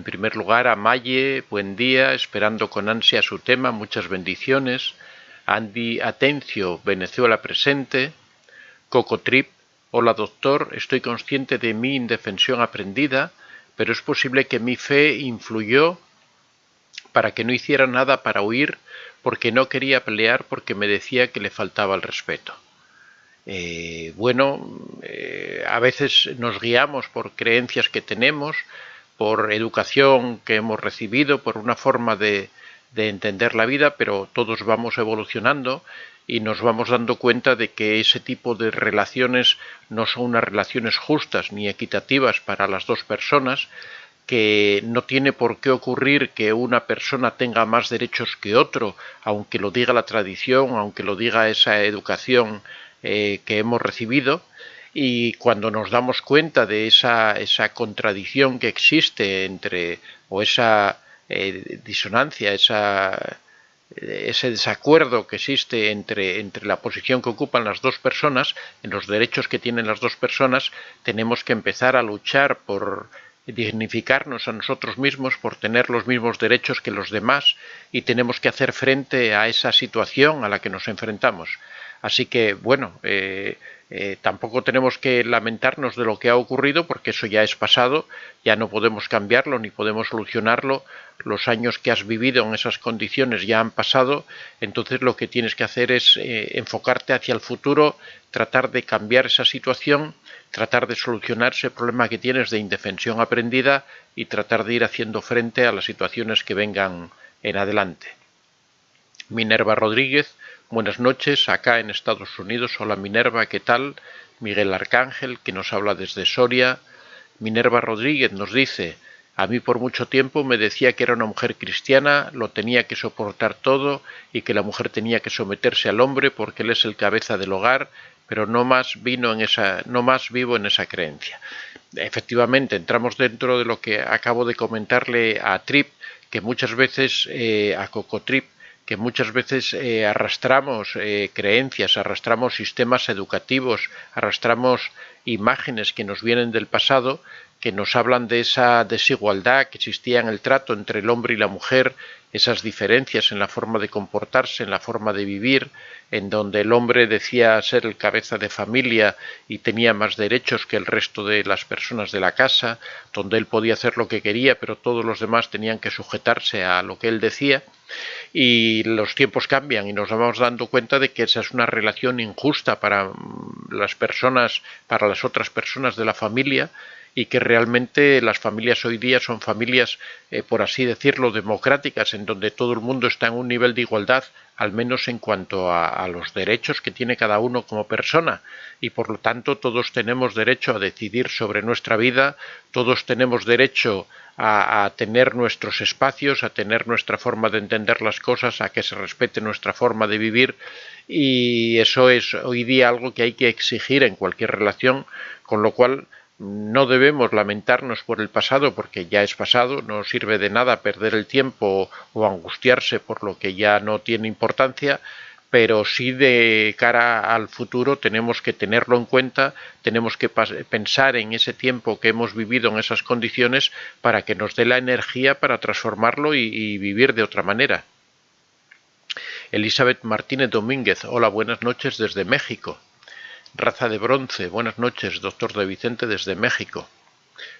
primer lugar a Maye, buen día, esperando con ansia su tema, muchas bendiciones. Andy Atencio, Venezuela presente. Cocotrip, hola doctor, estoy consciente de mi indefensión aprendida, pero es posible que mi fe influyó para que no hiciera nada para huir, porque no quería pelear, porque me decía que le faltaba el respeto. A veces nos guiamos por creencias que tenemos, por educación que hemos recibido, por una forma de entender la vida, pero todos vamos evolucionando y nos vamos dando cuenta de que ese tipo de relaciones no son unas relaciones justas ni equitativas para las dos personas, que no tiene por qué ocurrir que una persona tenga más derechos que otro, aunque lo diga la tradición, aunque lo diga esa educación que hemos recibido, y cuando nos damos cuenta de esa contradicción que existe entre, o esa disonancia, ese desacuerdo que existe entre la posición que ocupan las dos personas, en los derechos que tienen las dos personas, tenemos que empezar a luchar por dignificarnos a nosotros mismos, por tener los mismos derechos que los demás, y tenemos que hacer frente a esa situación a la que nos enfrentamos. Así que, tampoco tenemos que lamentarnos de lo que ha ocurrido, porque eso ya es pasado, ya no podemos cambiarlo ni podemos solucionarlo. Los años que has vivido en esas condiciones ya han pasado, entonces lo que tienes que hacer es enfocarte hacia el futuro, tratar de cambiar esa situación, tratar de solucionar ese problema que tienes de indefensión aprendida y tratar de ir haciendo frente a las situaciones que vengan en adelante. Minerva Rodríguez, buenas noches, acá en Estados Unidos. Hola Minerva, ¿qué tal? Miguel Arcángel, que nos habla desde Soria. Minerva Rodríguez nos dice: a mí por mucho tiempo me decía que era una mujer cristiana, lo tenía que soportar todo y que la mujer tenía que someterse al hombre porque él es el cabeza del hogar, pero no más vivo en esa creencia. Efectivamente, entramos dentro de lo que acabo de comentarle a Trip, que muchas veces, a Cocotrip, que muchas veces arrastramos creencias, arrastramos sistemas educativos, arrastramos imágenes que nos vienen del pasado, que nos hablan de esa desigualdad que existía en el trato entre el hombre y la mujer, esas diferencias en la forma de comportarse, en la forma de vivir, en donde el hombre decía ser el cabeza de familia y tenía más derechos que el resto de las personas de la casa, donde él podía hacer lo que quería, pero todos los demás tenían que sujetarse a lo que él decía. Y los tiempos cambian y nos vamos dando cuenta de que esa es una relación injusta para las personas, para las otras personas de la familia, y que realmente las familias hoy día son familias, por así decirlo, democráticas, en donde todo el mundo está en un nivel de igualdad, al menos en cuanto a los derechos que tiene cada uno como persona, y por lo tanto todos tenemos derecho a decidir sobre nuestra vida, todos tenemos derecho a tener nuestros espacios, a tener nuestra forma de entender las cosas, a que se respete nuestra forma de vivir, y eso es hoy día algo que hay que exigir en cualquier relación, con lo cual no debemos lamentarnos por el pasado, porque ya es pasado, no sirve de nada perder el tiempo o angustiarse por lo que ya no tiene importancia, pero sí de cara al futuro tenemos que tenerlo en cuenta, tenemos que pensar en ese tiempo que hemos vivido en esas condiciones para que nos dé la energía para transformarlo y vivir de otra manera. Elizabeth Martínez Domínguez, hola, buenas noches desde México. Raza de Bronce, buenas noches, doctor de Vicente desde México.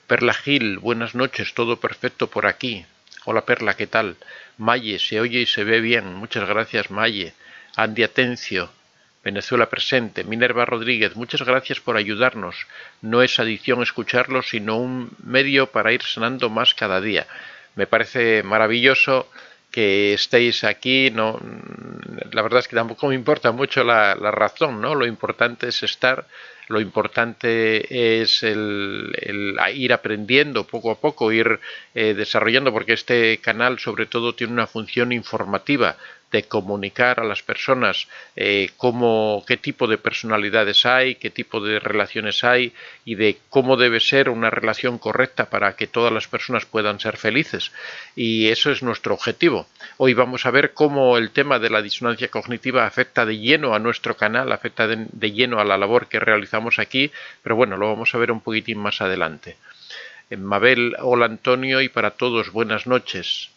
Perla Gil, buenas noches, todo perfecto por aquí. Hola Perla, ¿qué tal? Maye, se oye y se ve bien, muchas gracias Maye. Andy Atencio, Venezuela presente. Minerva Rodríguez, muchas gracias por ayudarnos. No es adicción escucharlo, sino un medio para ir sanando más cada día. Me parece maravilloso que estéis aquí. No, la verdad es que tampoco me importa mucho la razón, ¿no? Lo importante es estar, lo importante es el ir aprendiendo poco a poco, ir desarrollando, porque este canal sobre todo tiene una función informativa, de comunicar a las personas qué tipo de personalidades hay, qué tipo de relaciones hay y de cómo debe ser una relación correcta para que todas las personas puedan ser felices. Y eso es nuestro objetivo. Hoy vamos a ver cómo el tema de la disonancia cognitiva afecta de lleno a nuestro canal, afecta de lleno a la labor que realizamos aquí, pero bueno, lo vamos a ver un poquitín más adelante. Mabel, hola Antonio y para todos, buenas noches.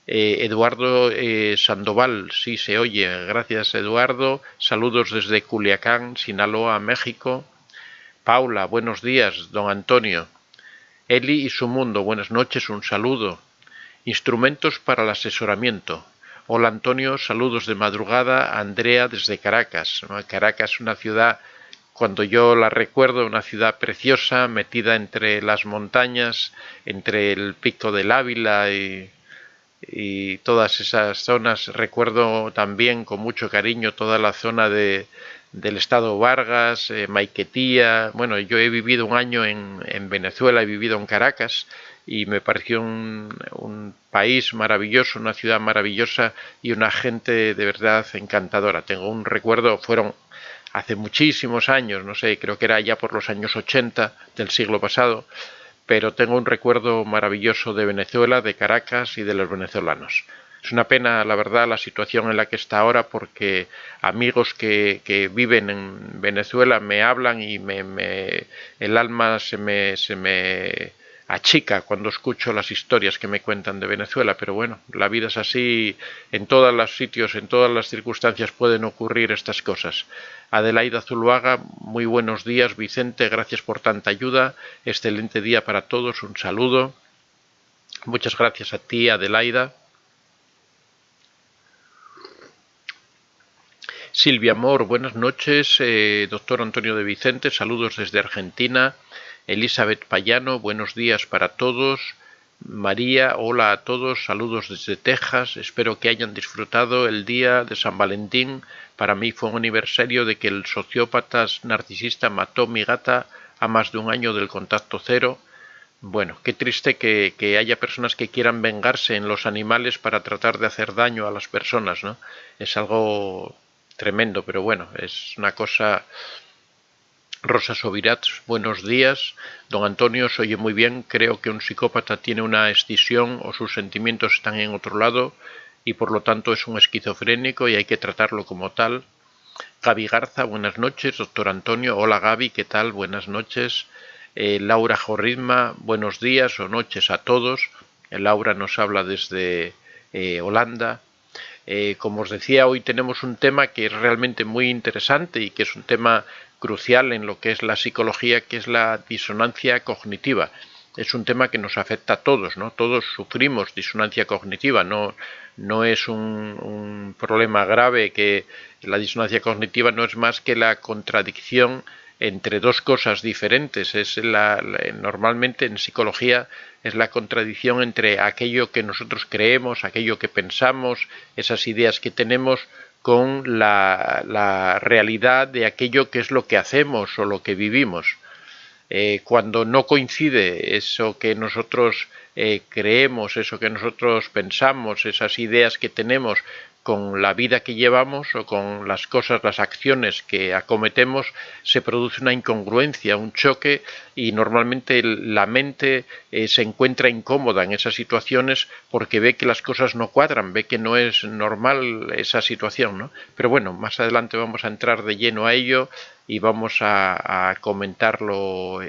Eduardo Sandoval, sí se oye, gracias Eduardo, saludos desde Culiacán, Sinaloa, México. Paula, buenos días, don Antonio. Eli y su mundo, buenas noches, un saludo. Instrumentos para el asesoramiento. Hola Antonio, saludos de madrugada. Andrea desde Caracas. Caracas, una ciudad, cuando yo la recuerdo, una ciudad preciosa, metida entre las montañas, entre el Pico del Ávila y todas esas zonas. Recuerdo también con mucho cariño toda la zona del estado Vargas, Maiquetía. Bueno, yo he vivido un año en Venezuela, he vivido en Caracas y me pareció un país maravilloso, una ciudad maravillosa y una gente de verdad encantadora. Tengo un recuerdo, fueron hace muchísimos años, no sé, creo que era ya por los años 80 del siglo pasado, pero tengo un recuerdo maravilloso de Venezuela, de Caracas y de los venezolanos. Es una pena, la verdad, la situación en la que está ahora, porque amigos que viven en Venezuela me hablan y el alma se me achica cuando escucho las historias que me cuentan de Venezuela, pero bueno, la vida es así, en todos los sitios, en todas las circunstancias pueden ocurrir estas cosas. Adelaida Zuluaga, muy buenos días. Vicente, gracias por tanta ayuda, excelente día para todos, un saludo. Muchas gracias a ti, Adelaida. Silvia Amor, buenas noches. Doctor Antonio de Vicente, saludos desde Argentina. Elizabeth Payano, buenos días para todos. María, hola a todos, saludos desde Texas. Espero que hayan disfrutado el día de San Valentín. Para mí fue un aniversario de que el sociópata narcisista mató a mi gata a más de un año del contacto cero. Bueno, qué triste que haya personas que quieran vengarse en los animales para tratar de hacer daño a las personas, ¿no? Es algo tremendo, pero bueno, es una cosa. Rosa Sobirats, buenos días. Don Antonio, se oye muy bien. Creo que un psicópata tiene una escisión o sus sentimientos están en otro lado y por lo tanto es un esquizofrénico y hay que tratarlo como tal. Gaby Garza, buenas noches. Doctor Antonio, hola Gaby, ¿qué tal? Buenas noches. Laura Jorritma, buenos días o noches a todos. Laura nos habla desde Holanda. Como os decía, hoy tenemos un tema que es realmente muy interesante y que es un tema crucial en lo que es la psicología, que es la disonancia cognitiva. Es un tema que nos afecta a todos, ¿no? Todos sufrimos disonancia cognitiva, no es un problema grave, que la disonancia cognitiva no es más que la contradicción entre dos cosas diferentes. Normalmente en psicología es la contradicción entre aquello que nosotros creemos, aquello que pensamos, esas ideas que tenemos, con la realidad de aquello que es lo que hacemos o lo que vivimos. Cuando no coincide eso que nosotros creemos, eso que nosotros pensamos, esas ideas que tenemos con la vida que llevamos o con las cosas, las acciones que acometemos, se produce una incongruencia, un choque y normalmente la mente se encuentra incómoda en esas situaciones porque ve que las cosas no cuadran, ve que no es normal esa situación, ¿no? Pero bueno, más adelante vamos a entrar de lleno a ello y vamos a comentarlo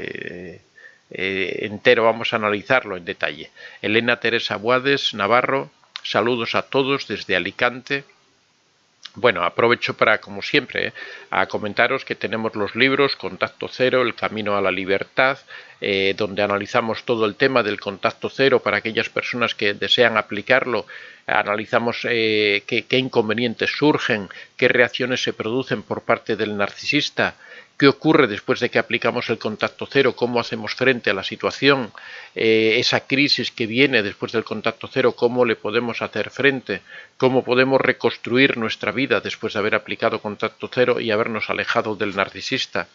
entero, vamos a analizarlo en detalle. Elena Teresa Buades, Navarro, saludos a todos desde Alicante. Bueno, aprovecho para, como siempre, a comentaros que tenemos los libros Contacto Cero, El Camino a la Libertad, donde analizamos todo el tema del contacto cero para aquellas personas que desean aplicarlo. Analizamos qué inconvenientes surgen, qué reacciones se producen por parte del narcisista, qué ocurre después de que aplicamos el contacto cero, cómo hacemos frente a la situación, esa crisis que viene después del contacto cero, cómo le podemos hacer frente, cómo podemos reconstruir nuestra vida después de haber aplicado contacto cero y habernos alejado del narcisista.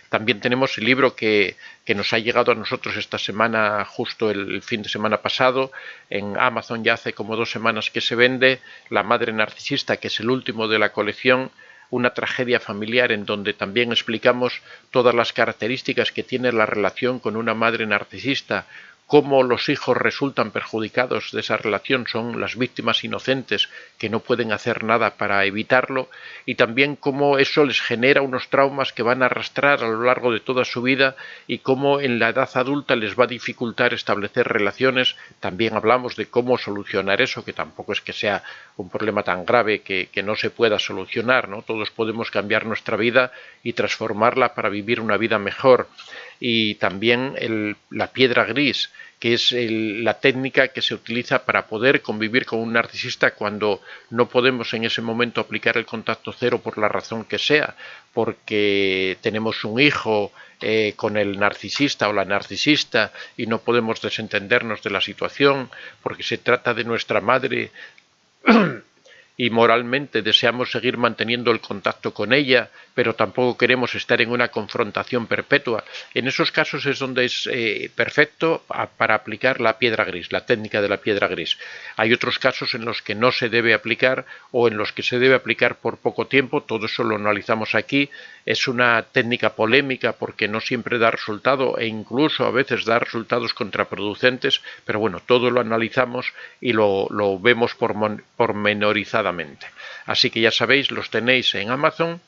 También tenemos el libro que nos ha llegado a nosotros esta semana, justo el fin de semana pasado. En Amazon ya hace como 2 semanas que se vende, La Madre Narcisista, que es el último de la colección, una tragedia familiar, en donde también explicamos todas las características que tiene la relación con una madre narcisista, cómo los hijos resultan perjudicados de esa relación, son las víctimas inocentes que no pueden hacer nada para evitarlo, y también cómo eso les genera unos traumas que van a arrastrar a lo largo de toda su vida y cómo en la edad adulta les va a dificultar establecer relaciones. También hablamos de cómo solucionar eso, que tampoco es que sea un problema tan grave que no se pueda solucionar, ¿no? Todos podemos cambiar nuestra vida y transformarla para vivir una vida mejor. Y también la piedra gris, que es la técnica que se utiliza para poder convivir con un narcisista cuando no podemos en ese momento aplicar el contacto cero por la razón que sea, porque tenemos un hijo con el narcisista o la narcisista y no podemos desentendernos de la situación, porque se trata de nuestra madre y moralmente deseamos seguir manteniendo el contacto con ella, pero tampoco queremos estar en una confrontación perpetua. En esos casos es donde es perfecto para aplicar la piedra gris, la técnica de la piedra gris. Hay otros casos en los que no se debe aplicar o en los que se debe aplicar por poco tiempo, todo eso lo analizamos aquí. Es una técnica polémica porque no siempre da resultado e incluso a veces da resultados contraproducentes, pero bueno, todo lo analizamos y lo vemos pormenorizadamente. Así que ya sabéis, los tenéis en Amazon.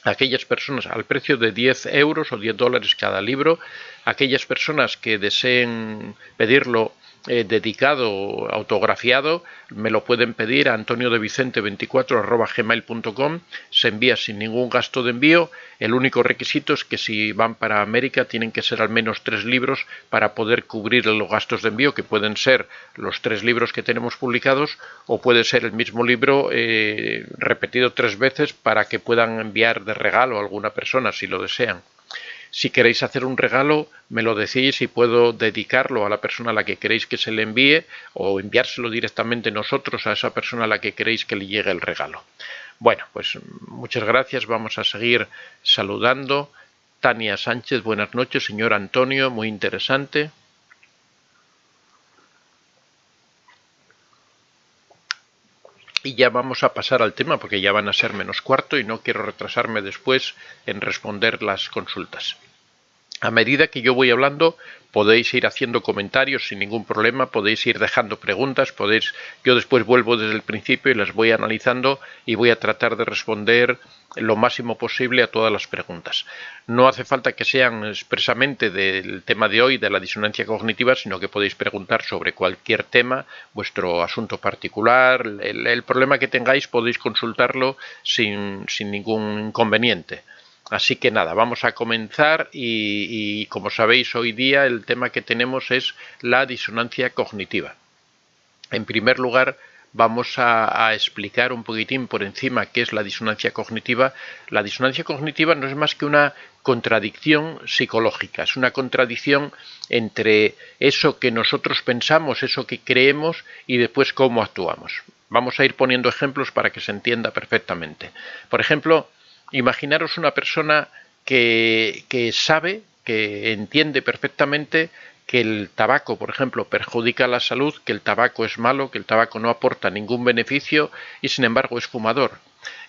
Aquellas personas al precio de 10 euros o 10 dólares cada libro, aquellas personas que deseen pedirlo dedicado o autografiado, me lo pueden pedir a antoniodevicente24@gmail.com, se envía sin ningún gasto de envío. El único requisito es que si van para América tienen que ser al menos 3 libros para poder cubrir los gastos de envío, que pueden ser los 3 libros que tenemos publicados o puede ser el mismo libro repetido 3 veces para que puedan enviar de regalo a alguna persona si lo desean. Si queréis hacer un regalo, me lo decís y puedo dedicarlo a la persona a la que queréis que se le envíe o enviárselo directamente nosotros a esa persona a la que queréis que le llegue el regalo. Bueno, pues muchas gracias. Vamos a seguir saludando. Tania Sánchez, buenas noches. Señor Antonio, muy interesante. Y ya vamos a pasar al tema porque ya van a ser -4 y no quiero retrasarme después en responder las consultas. A medida que yo voy hablando podéis ir haciendo comentarios sin ningún problema, podéis ir dejando preguntas, yo después vuelvo desde el principio y las voy analizando y voy a tratar de responder lo máximo posible a todas las preguntas. No hace falta que sean expresamente del tema de hoy, de la disonancia cognitiva, sino que podéis preguntar sobre cualquier tema, vuestro asunto particular, el problema que tengáis podéis consultarlo sin ningún inconveniente. Así que nada, vamos a comenzar y como sabéis hoy día el tema que tenemos es la disonancia cognitiva. En primer lugar, vamos a explicar un poquitín por encima qué es la disonancia cognitiva. La disonancia cognitiva no es más que una contradicción psicológica, es una contradicción entre eso que nosotros pensamos, eso que creemos y después cómo actuamos. Vamos a ir poniendo ejemplos para que se entienda perfectamente. Por ejemplo, imaginaros una persona que sabe, que entiende perfectamente que el tabaco, por ejemplo, perjudica la salud, que el tabaco es malo, que el tabaco no aporta ningún beneficio y sin embargo es fumador.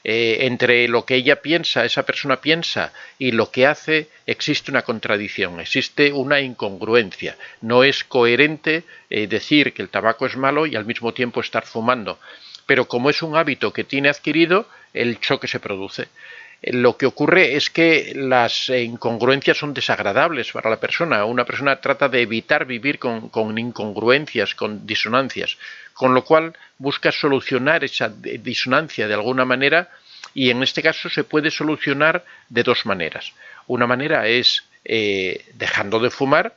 Entre lo que esa persona piensa y lo que hace existe una contradicción, existe una incongruencia. No es coherente decir que el tabaco es malo y al mismo tiempo estar fumando. Pero como es un hábito que tiene adquirido, el choque se produce. Lo que ocurre es que las incongruencias son desagradables para la persona. Una persona trata de evitar vivir con incongruencias, con disonancias, con lo cual busca solucionar esa disonancia de alguna manera y en este caso se puede solucionar de 2 maneras. Una manera es dejando de fumar,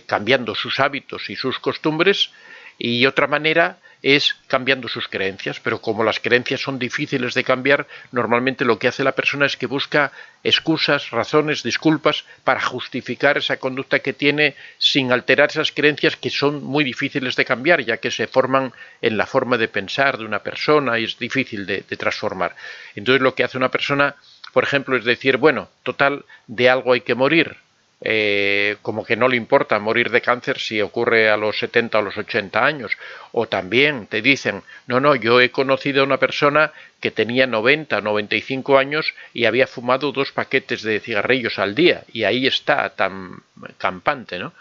cambiando sus hábitos y sus costumbres, y otra manera es cambiando sus creencias, pero como las creencias son difíciles de cambiar, normalmente lo que hace la persona es que busca excusas, razones, disculpas para justificar esa conducta que tiene sin alterar esas creencias que son muy difíciles de cambiar, ya que se forman en la forma de pensar de una persona y es difícil de transformar. Entonces lo que hace una persona, por ejemplo, es decir, bueno, total, de algo hay que morir. Como que no le importa morir de cáncer si ocurre a los 70 o los 80 años. O también te dicen, no, yo he conocido a una persona que tenía 90, 95 años y había fumado 2 paquetes de cigarrillos al día y ahí está tan campante, ¿no?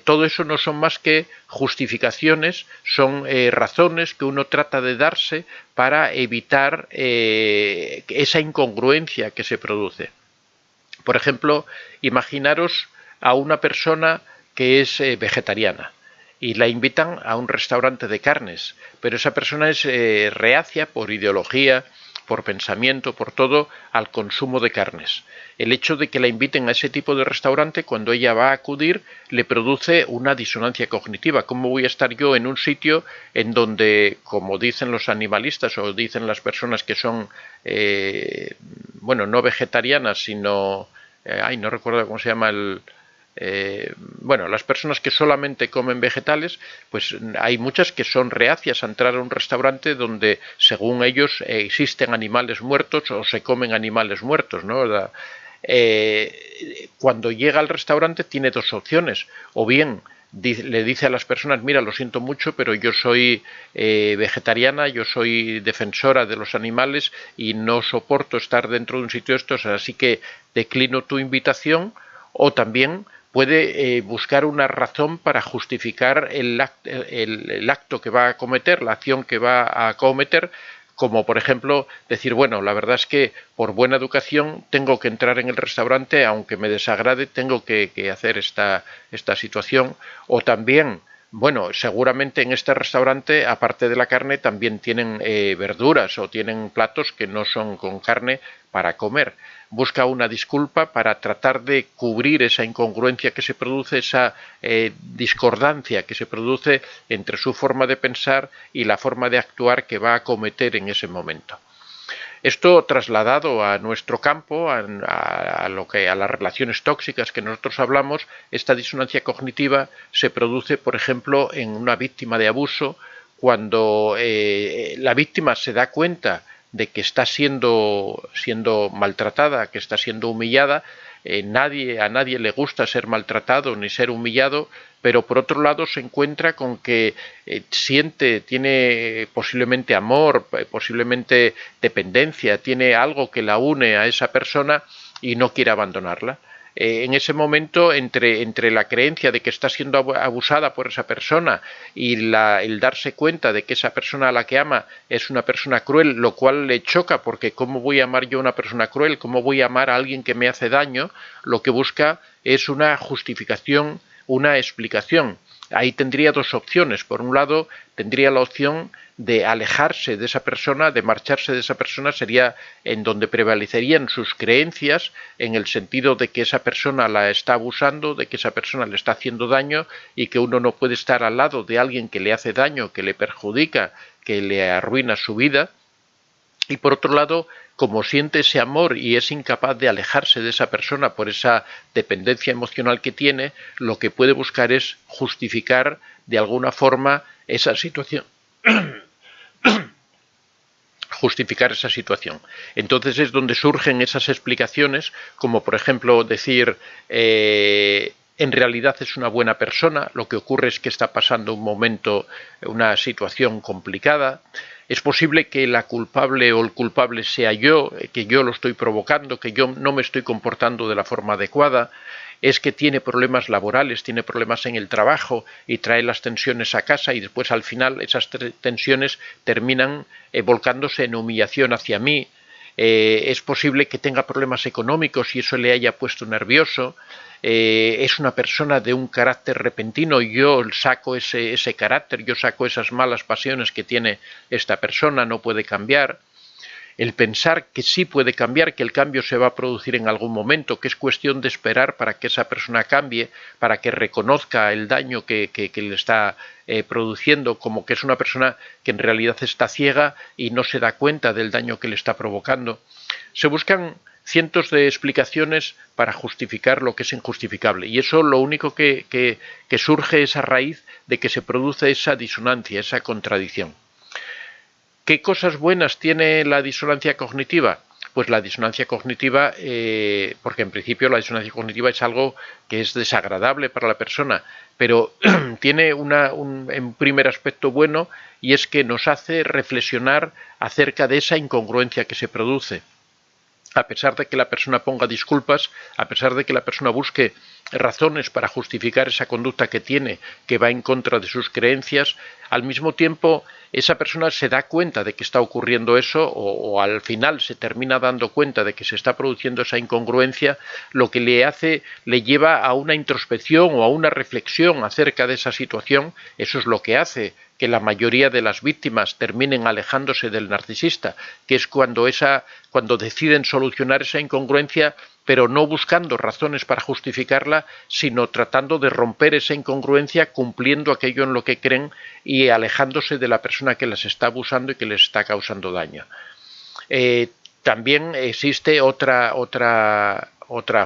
Todo eso no son más que justificaciones, son razones que uno trata de darse para evitar esa incongruencia que se produce. Por ejemplo, imaginaros a una persona que es vegetariana y la invitan a un restaurante de carnes, pero esa persona es reacia por ideología, por pensamiento, por todo, al consumo de carnes. El hecho de que la inviten a ese tipo de restaurante, cuando ella va a acudir, le produce una disonancia cognitiva. ¿Cómo voy a estar yo en un sitio en donde, como dicen los animalistas o dicen las personas que son, bueno, no vegetarianas, sino, no recuerdo cómo se llama bueno, las personas que solamente comen vegetales, pues hay muchas que son reacias a entrar a un restaurante donde, según ellos, existen animales muertos o se comen animales muertos, ¿no? Cuando llega al restaurante tiene dos opciones: o bien le dice a las personas, mira, lo siento mucho, pero yo soy vegetariana, yo soy defensora de los animales y no soporto estar dentro de un sitio de estos, así que declino tu invitación. O también puede buscar una razón para justificar el acto que va a cometer, la acción que va a cometer, como por ejemplo decir, bueno, la verdad es que por buena educación tengo que entrar en el restaurante, aunque me desagrade, tengo que hacer esta situación. O también, bueno, seguramente en este restaurante, aparte de la carne, también tienen verduras o tienen platos que no son con carne para comer. Busca una disculpa para tratar de cubrir esa incongruencia que se produce, esa discordancia que se produce entre su forma de pensar y la forma de actuar que va a cometer en ese momento. Esto trasladado a nuestro campo, a las relaciones tóxicas que nosotros hablamos, esta disonancia cognitiva se produce, por ejemplo, en una víctima de abuso, cuando la víctima se da cuenta de que está siendo maltratada, que está siendo humillada. A nadie le gusta ser maltratado ni ser humillado, pero por otro lado se encuentra con que tiene posiblemente amor, posiblemente dependencia, tiene algo que la une a esa persona y no quiere abandonarla. En ese momento, entre la creencia de que está siendo abusada por esa persona y el darse cuenta de que esa persona a la que ama es una persona cruel, lo cual le choca, porque ¿cómo voy a amar yo a una persona cruel? ¿Cómo voy a amar a alguien que me hace daño? Lo que busca es una justificación, una explicación. Ahí tendría dos opciones. Por un lado, tendría la opción de alejarse de esa persona, de marcharse de esa persona, sería en donde prevalecerían sus creencias, en el sentido de que esa persona la está abusando, de que esa persona le está haciendo daño y que uno no puede estar al lado de alguien que le hace daño, que le perjudica, que le arruina su vida. Y por otro lado, como siente ese amor y es incapaz de alejarse de esa persona por esa dependencia emocional que tiene, lo que puede buscar es justificar de alguna forma esa situación. Justificar esa situación. Entonces es donde surgen esas explicaciones, como por ejemplo decir, en realidad es una buena persona, lo que ocurre es que está pasando un momento, una situación complicada. Es posible que la culpable o el culpable sea yo, que yo lo estoy provocando, que yo no me estoy comportando de la forma adecuada. Es que tiene problemas laborales, tiene problemas en el trabajo y trae las tensiones a casa y después al final esas tensiones terminan volcándose en humillación hacia mí. Es posible que tenga problemas económicos y eso le haya puesto nervioso. Es una persona de un carácter repentino y yo saco ese carácter, yo saco esas malas pasiones que tiene esta persona, no puede cambiar. El pensar que sí puede cambiar, que el cambio se va a producir en algún momento, que es cuestión de esperar para que esa persona cambie, para que reconozca el daño que le está produciendo, como que es una persona que en realidad está ciega y no se da cuenta del daño que le está provocando. Se buscan cientos de explicaciones para justificar lo que es injustificable, y eso lo único que surge es a raíz de que se produce esa disonancia, esa contradicción. ¿Qué cosas buenas tiene la disonancia cognitiva? Pues la disonancia cognitiva, porque en principio la disonancia cognitiva es algo que es desagradable para la persona, pero tiene un primer aspecto bueno, y es que nos hace reflexionar acerca de esa incongruencia que se produce. a pesar de que la persona ponga disculpas, a pesar de que la persona busque razones para justificar esa conducta que tiene, que va en contra de sus creencias, al mismo tiempo esa persona se da cuenta de que está ocurriendo eso o al final se termina dando cuenta de que se está produciendo esa incongruencia, lo que le lleva a una introspección o a una reflexión acerca de esa situación. Eso es lo que hace que la mayoría de las víctimas terminen alejándose del narcisista, que es cuando deciden solucionar esa incongruencia, pero no buscando razones para justificarla, sino tratando de romper esa incongruencia, cumpliendo aquello en lo que creen y alejándose de la persona que las está abusando y que les está causando daño. También existe otra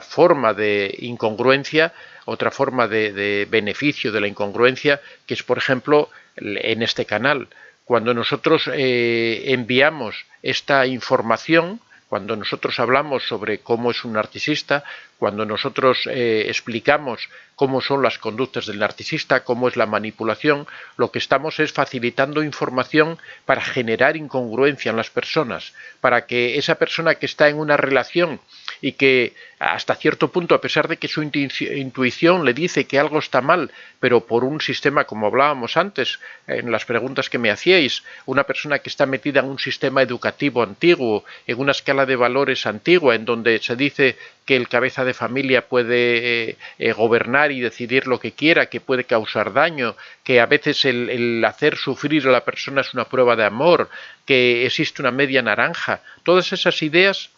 forma de incongruencia, otra forma de beneficio de la incongruencia, que es, por ejemplo, en este canal. Cuando nosotros enviamos esta información, cuando nosotros hablamos sobre cómo es un narcisista, cuando nosotros explicamos cómo son las conductas del narcisista, cómo es la manipulación, lo que estamos es facilitando información para generar incongruencia en las personas, para que esa persona que está en una relación y que hasta cierto punto, a pesar de que su intuición le dice que algo está mal, pero por un sistema, como hablábamos antes, en las preguntas que me hacíais, una persona que está metida en un sistema educativo antiguo, en una escala de valores antigua, en donde se dice que el cabeza de familia puede gobernar y decidir lo que quiera, que puede causar daño, que a veces el hacer sufrir a la persona es una prueba de amor, que existe una media naranja. Todas esas ideas,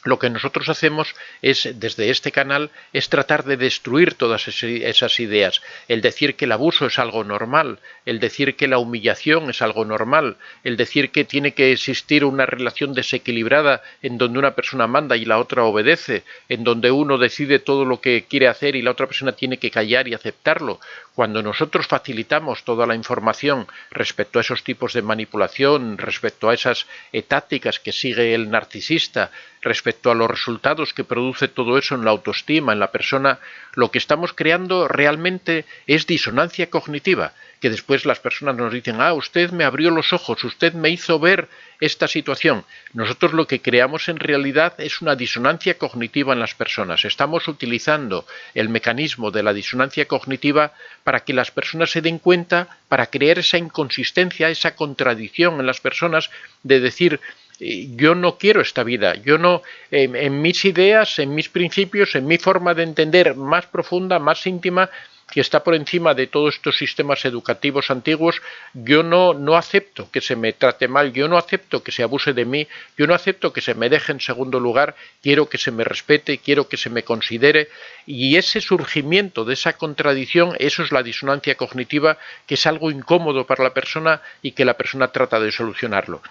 lo que nosotros hacemos es, desde este canal, es tratar de destruir todas esas ideas. El decir que el abuso es algo normal, el decir que la humillación es algo normal, el decir que tiene que existir una relación desequilibrada en donde una persona manda y la otra obedece, en donde uno decide todo lo que quiere hacer y la otra persona tiene que callar y aceptarlo. Cuando nosotros facilitamos toda la información respecto a esos tipos de manipulación, respecto a esas tácticas que sigue el narcisista, respecto a los resultados que produce todo eso en la autoestima, en la persona, lo que estamos creando realmente es disonancia cognitiva, que después las personas nos dicen, usted me abrió los ojos, usted me hizo ver esta situación. Nosotros lo que creamos en realidad es una disonancia cognitiva en las personas. Estamos utilizando el mecanismo de la disonancia cognitiva para que las personas se den cuenta, para crear esa inconsistencia, esa contradicción en las personas de decir, yo no quiero esta vida, yo no, en mis ideas, en mis principios, en mi forma de entender más profunda, más íntima, que está por encima de todos estos sistemas educativos antiguos, yo no acepto que se me trate mal, yo no acepto que se abuse de mí, yo no acepto que se me deje en segundo lugar, quiero que se me respete, quiero que se me considere, y ese surgimiento de esa contradicción, eso es la disonancia cognitiva, que es algo incómodo para la persona y que la persona trata de solucionarlo.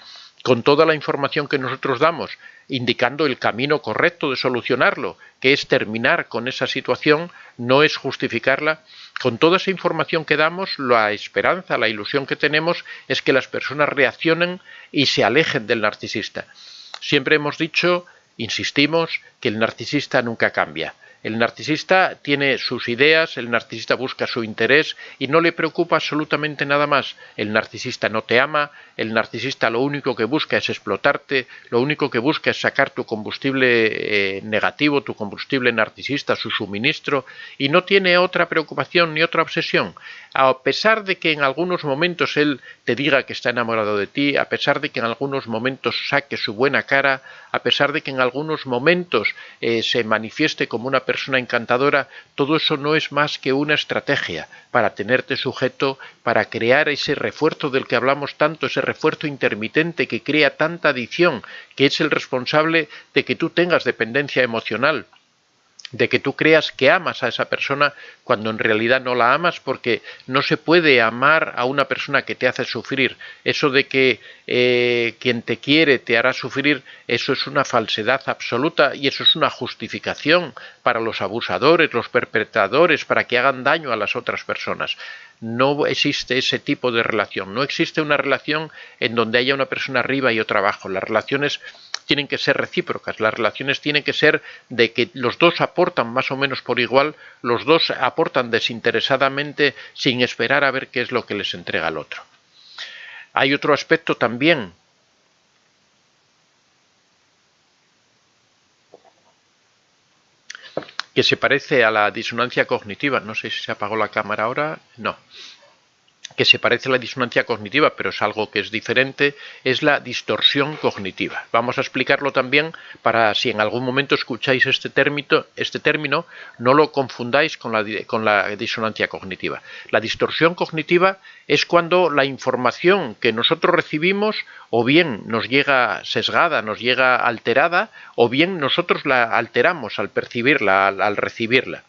Con toda la información que nosotros damos, indicando el camino correcto de solucionarlo, que es terminar con esa situación, no es justificarla. Con toda esa información que damos, la esperanza, la ilusión que tenemos es que las personas reaccionen y se alejen del narcisista. Siempre hemos dicho, insistimos, que el narcisista nunca cambia. El narcisista tiene sus ideas, el narcisista busca su interés y no le preocupa absolutamente nada más. El narcisista no te ama, el narcisista lo único que busca es explotarte, lo único que busca es sacar tu combustible negativo, tu combustible narcisista, su suministro, y no tiene otra preocupación ni otra obsesión. A pesar de que en algunos momentos él te diga que está enamorado de ti, a pesar de que en algunos momentos saque su buena cara, a pesar de que en algunos momentos se manifieste como una persona encantadora, todo eso no es más que una estrategia para tenerte sujeto, para crear ese refuerzo del que hablamos tanto, ese refuerzo intermitente que crea tanta adicción, que es el responsable de que tú tengas dependencia emocional, de que tú creas que amas a esa persona cuando en realidad no la amas, porque no se puede amar a una persona que te hace sufrir. Eso de que quien te quiere te hará sufrir, eso es una falsedad absoluta y eso es una justificación para los abusadores, los perpetradores, para que hagan daño a las otras personas. No existe ese tipo de relación, no existe una relación en donde haya una persona arriba y otra abajo. Las relaciones tienen que ser recíprocas, las relaciones tienen que ser de que los dos aportan más o menos por igual, los dos aportan desinteresadamente sin esperar a ver qué es lo que les entrega el otro. Hay otro aspecto también que se parece a la disonancia cognitiva. No sé si se apagó la cámara ahora. No. Que se parece a la disonancia cognitiva, pero es algo que es diferente, es la distorsión cognitiva. Vamos a explicarlo también para, si en algún momento escucháis este término, no lo confundáis con la disonancia cognitiva. La distorsión cognitiva es cuando la información que nosotros recibimos o bien nos llega sesgada, nos llega alterada, o bien nosotros la alteramos al percibirla, al recibirla.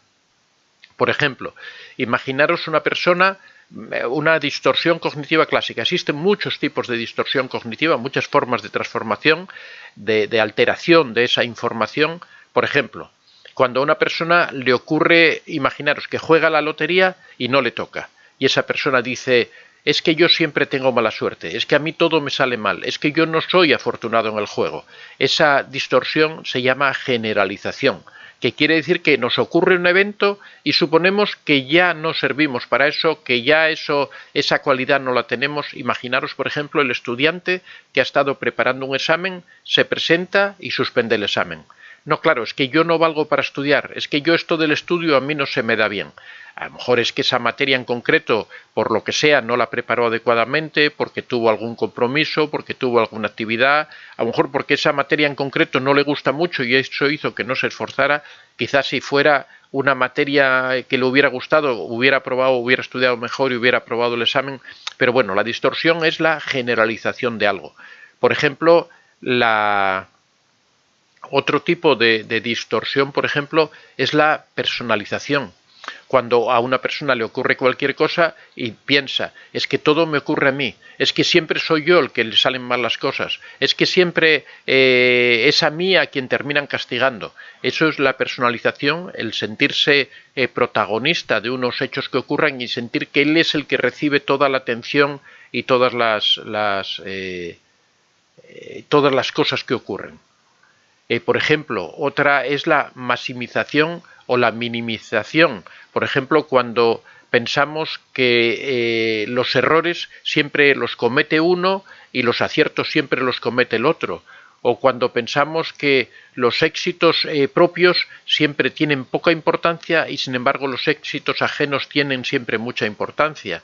Por ejemplo, imaginaros una distorsión cognitiva clásica. Existen muchos tipos de distorsión cognitiva, muchas formas de transformación, de alteración de esa información. Por ejemplo, cuando a una persona le ocurre, imaginaros que juega a la lotería y no le toca, y esa persona dice: es que yo siempre tengo mala suerte, es que a mí todo me sale mal, es que yo no soy afortunado en el juego. Esa distorsión se llama generalización, que quiere decir que nos ocurre un evento y suponemos que ya no servimos para eso, que ya esa cualidad no la tenemos. Imaginaros, por ejemplo, el estudiante que ha estado preparando un examen, se presenta y suspende el examen. No, claro, es que yo no valgo para estudiar, es que yo esto del estudio a mí no se me da bien. A lo mejor es que esa materia en concreto, por lo que sea, no la preparó adecuadamente, porque tuvo algún compromiso, porque tuvo alguna actividad, a lo mejor porque esa materia en concreto no le gusta mucho y eso hizo que no se esforzara. Quizás si fuera una materia que le hubiera gustado, hubiera aprobado, hubiera estudiado mejor y hubiera aprobado el examen. Pero bueno, la distorsión es la generalización de algo. Por ejemplo, otro tipo de distorsión, por ejemplo, es la personalización. Cuando a una persona le ocurre cualquier cosa y piensa: es que todo me ocurre a mí, es que siempre soy yo el que le salen mal las cosas, es que siempre es a mí a quien terminan castigando. Eso es la personalización, el sentirse protagonista de unos hechos que ocurran y sentir que él es el que recibe toda la atención y todas las cosas que ocurren. Por ejemplo, otra es la maximización o la minimización. Por ejemplo, cuando pensamos que los errores siempre los comete uno y los aciertos siempre los comete el otro. O cuando pensamos que los éxitos propios siempre tienen poca importancia y sin embargo los éxitos ajenos tienen siempre mucha importancia.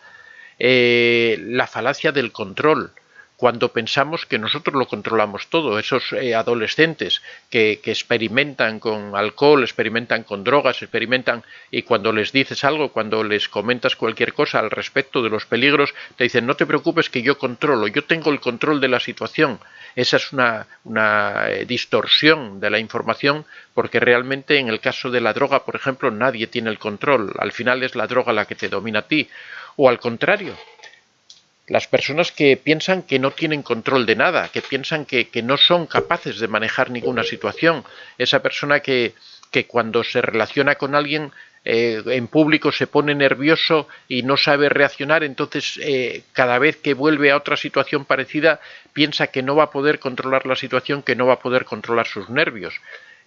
La falacia del control. Cuando pensamos que nosotros lo controlamos todo, esos adolescentes que experimentan con alcohol, experimentan con drogas, y cuando les dices algo, cuando les comentas cualquier cosa al respecto de los peligros, te dicen: no te preocupes que yo controlo, yo tengo el control de la situación. Esa es una distorsión de la información, porque realmente en el caso de la droga, por ejemplo, nadie tiene el control. Al final es la droga la que te domina a ti. O al contrario, las personas que piensan que no tienen control de nada, que piensan que no son capaces de manejar ninguna situación. Esa persona que cuando se relaciona con alguien en público se pone nervioso y no sabe reaccionar, entonces cada vez que vuelve a otra situación parecida piensa que no va a poder controlar la situación, que no va a poder controlar sus nervios.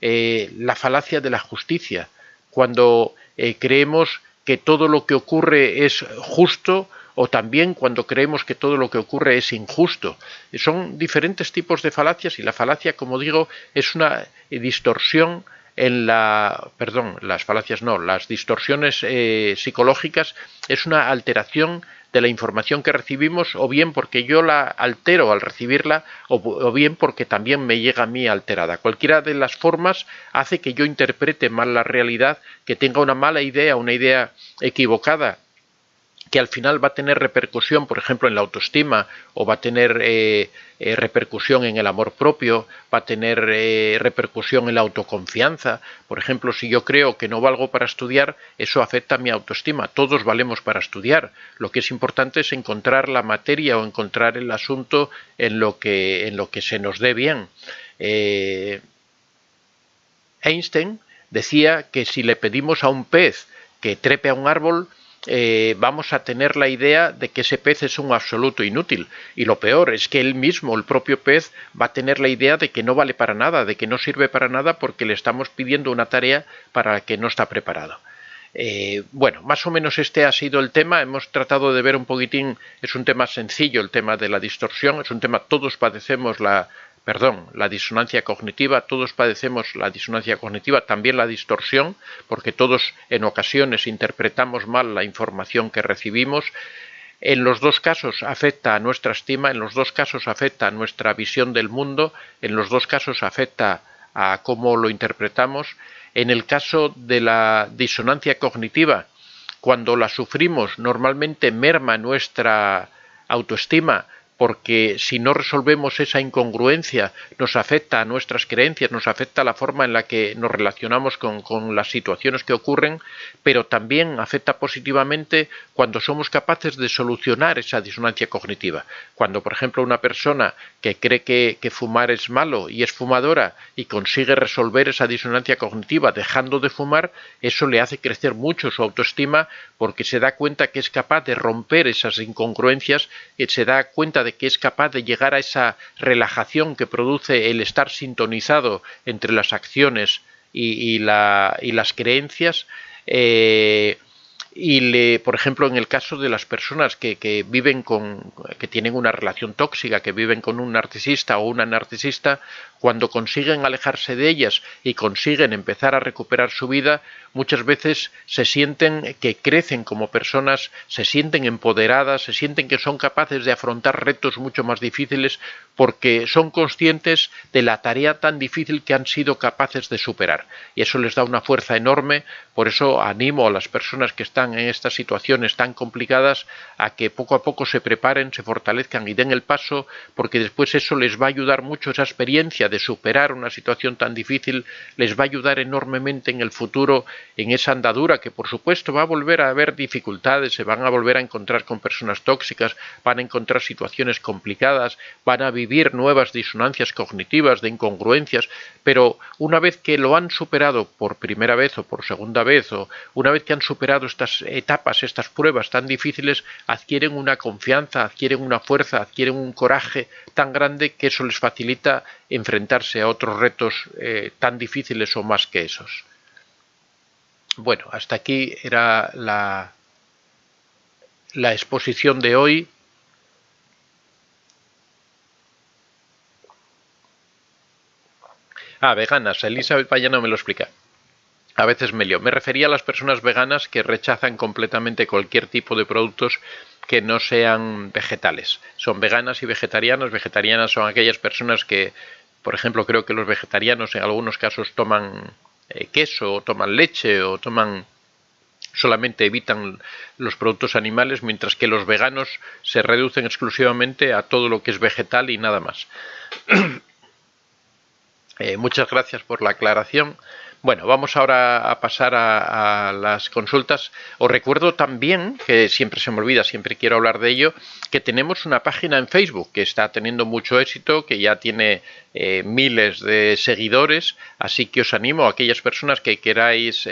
La falacia de la justicia, cuando creemos que todo lo que ocurre es justo, o también cuando creemos que todo lo que ocurre es injusto. Son diferentes tipos de falacias, y la falacia, como digo, es una distorsión las distorsiones psicológicas es una alteración de la información que recibimos, o bien porque yo la altero al recibirla, o bien porque también me llega a mí alterada. Cualquiera de las formas hace que yo interprete mal la realidad, que tenga una mala idea, una idea equivocada, que al final va a tener repercusión, por ejemplo, en la autoestima, o va a tener repercusión en el amor propio, va a tener repercusión en la autoconfianza. Por ejemplo, si yo creo que no valgo para estudiar, eso afecta a mi autoestima. Todos valemos para estudiar. Lo que es importante es encontrar la materia o encontrar el asunto en lo que se nos dé bien. Einstein decía que si le pedimos a un pez que trepe a un árbol, vamos a tener la idea de que ese pez es un absoluto inútil, y lo peor es que él mismo, el propio pez, va a tener la idea de que no vale para nada, de que no sirve para nada, porque le estamos pidiendo una tarea para la que no está preparado. Bueno, más o menos este ha sido el tema. Hemos tratado de ver un poquitín, es un tema sencillo el tema de la distorsión, es un tema, todos padecemos la perdón, la disonancia cognitiva, todos padecemos la disonancia cognitiva, también la distorsión, porque todos en ocasiones interpretamos mal la información que recibimos. En los dos casos afecta a nuestra estima, en los dos casos afecta a nuestra visión del mundo, en los dos casos afecta a cómo lo interpretamos. En el caso de la disonancia cognitiva, cuando la sufrimos, normalmente merma nuestra autoestima, porque si no resolvemos esa incongruencia nos afecta a nuestras creencias, nos afecta a la forma en la que nos relacionamos con las situaciones que ocurren, pero también afecta positivamente cuando somos capaces de solucionar esa disonancia cognitiva. Cuando, por ejemplo, una persona que cree que fumar es malo y es fumadora y consigue resolver esa disonancia cognitiva dejando de fumar, eso le hace crecer mucho su autoestima, porque se da cuenta que es capaz de romper esas incongruencias, y se da cuenta de que es capaz de llegar a esa relajación que produce el estar sintonizado entre las acciones y las creencias. Por ejemplo, en el caso de las personas que viven que tienen una relación tóxica, que viven con un narcisista o una narcisista, cuando consiguen alejarse de ellas y consiguen empezar a recuperar su vida, muchas veces se sienten que crecen como personas, se sienten empoderadas, se sienten que son capaces de afrontar retos mucho más difíciles, porque son conscientes de la tarea tan difícil que han sido capaces de superar. Y eso les da una fuerza enorme. Por eso animo a las personas que están en estas situaciones tan complicadas a que poco a poco se preparen, se fortalezcan y den el paso, porque después eso les va a ayudar mucho, esa experiencia de superar una situación tan difícil les va a ayudar enormemente en el futuro, en esa andadura que por supuesto va a volver a haber dificultades, se van a volver a encontrar con personas tóxicas, van a encontrar situaciones complicadas, van a vivir nuevas disonancias cognitivas, de incongruencias, pero una vez que lo han superado por primera vez o por segunda vez, o una vez que han superado estas etapas, estas pruebas tan difíciles, adquieren una confianza, adquieren una fuerza, adquieren un coraje tan grande que eso les facilita enfrentarse a otros retos tan difíciles o más que esos. Bueno, hasta aquí era la exposición de hoy. Veganas. Elizabeth Payano me lo explica. A veces me lío. Me refería a las personas veganas que rechazan completamente cualquier tipo de productos que no sean vegetales. Son veganas y vegetarianas. Vegetarianas son aquellas personas que, por ejemplo, creo que los vegetarianos en algunos casos toman queso, o toman leche, o solamente evitan los productos animales, mientras que los veganos se reducen exclusivamente a todo lo que es vegetal y nada más. Muchas gracias por la aclaración. Bueno, vamos ahora a pasar a las consultas. Os recuerdo también, que siempre se me olvida, siempre quiero hablar de ello, que tenemos una página en Facebook que está teniendo mucho éxito, que ya tiene miles de seguidores, así que os animo a aquellas personas que queráis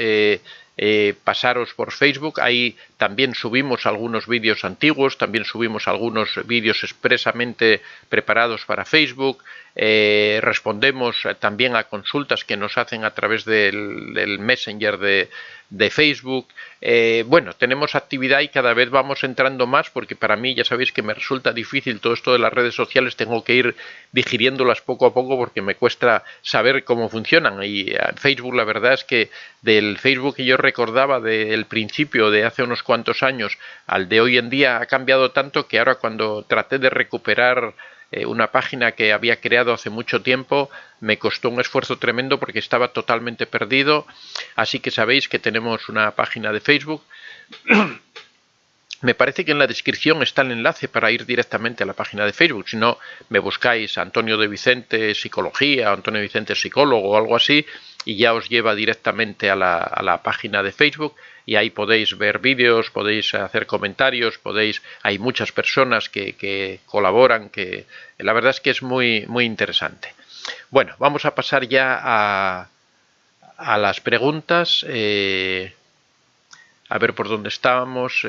pasaros por Facebook. Ahí también subimos algunos vídeos antiguos, también subimos algunos vídeos expresamente preparados para Facebook. Respondemos también a consultas que nos hacen a través del Messenger de Facebook. Bueno, tenemos actividad y cada vez vamos entrando más, porque para mí ya sabéis que me resulta difícil todo esto de las redes sociales, tengo que ir digiriéndolas poco a poco porque me cuesta saber cómo funcionan. Y Facebook, la verdad es que del Facebook que yo recordaba del principio de hace unos cuantos años al de hoy en día ha cambiado tanto que ahora, cuando traté de recuperar una página que había creado hace mucho tiempo, me costó un esfuerzo tremendo porque estaba totalmente perdido. Así que sabéis que tenemos una página de Facebook. Me parece que en la descripción está el enlace para ir directamente a la página de Facebook. Si no, me buscáis Antonio de Vicente Psicología, Antonio de Vicente Psicólogo o algo así, y ya os lleva directamente a la página de Facebook, y ahí podéis ver vídeos, podéis hacer comentarios, hay muchas personas que colaboran, que la verdad es que es muy, muy interesante. Bueno, vamos a pasar ya a las preguntas. A ver por dónde estábamos.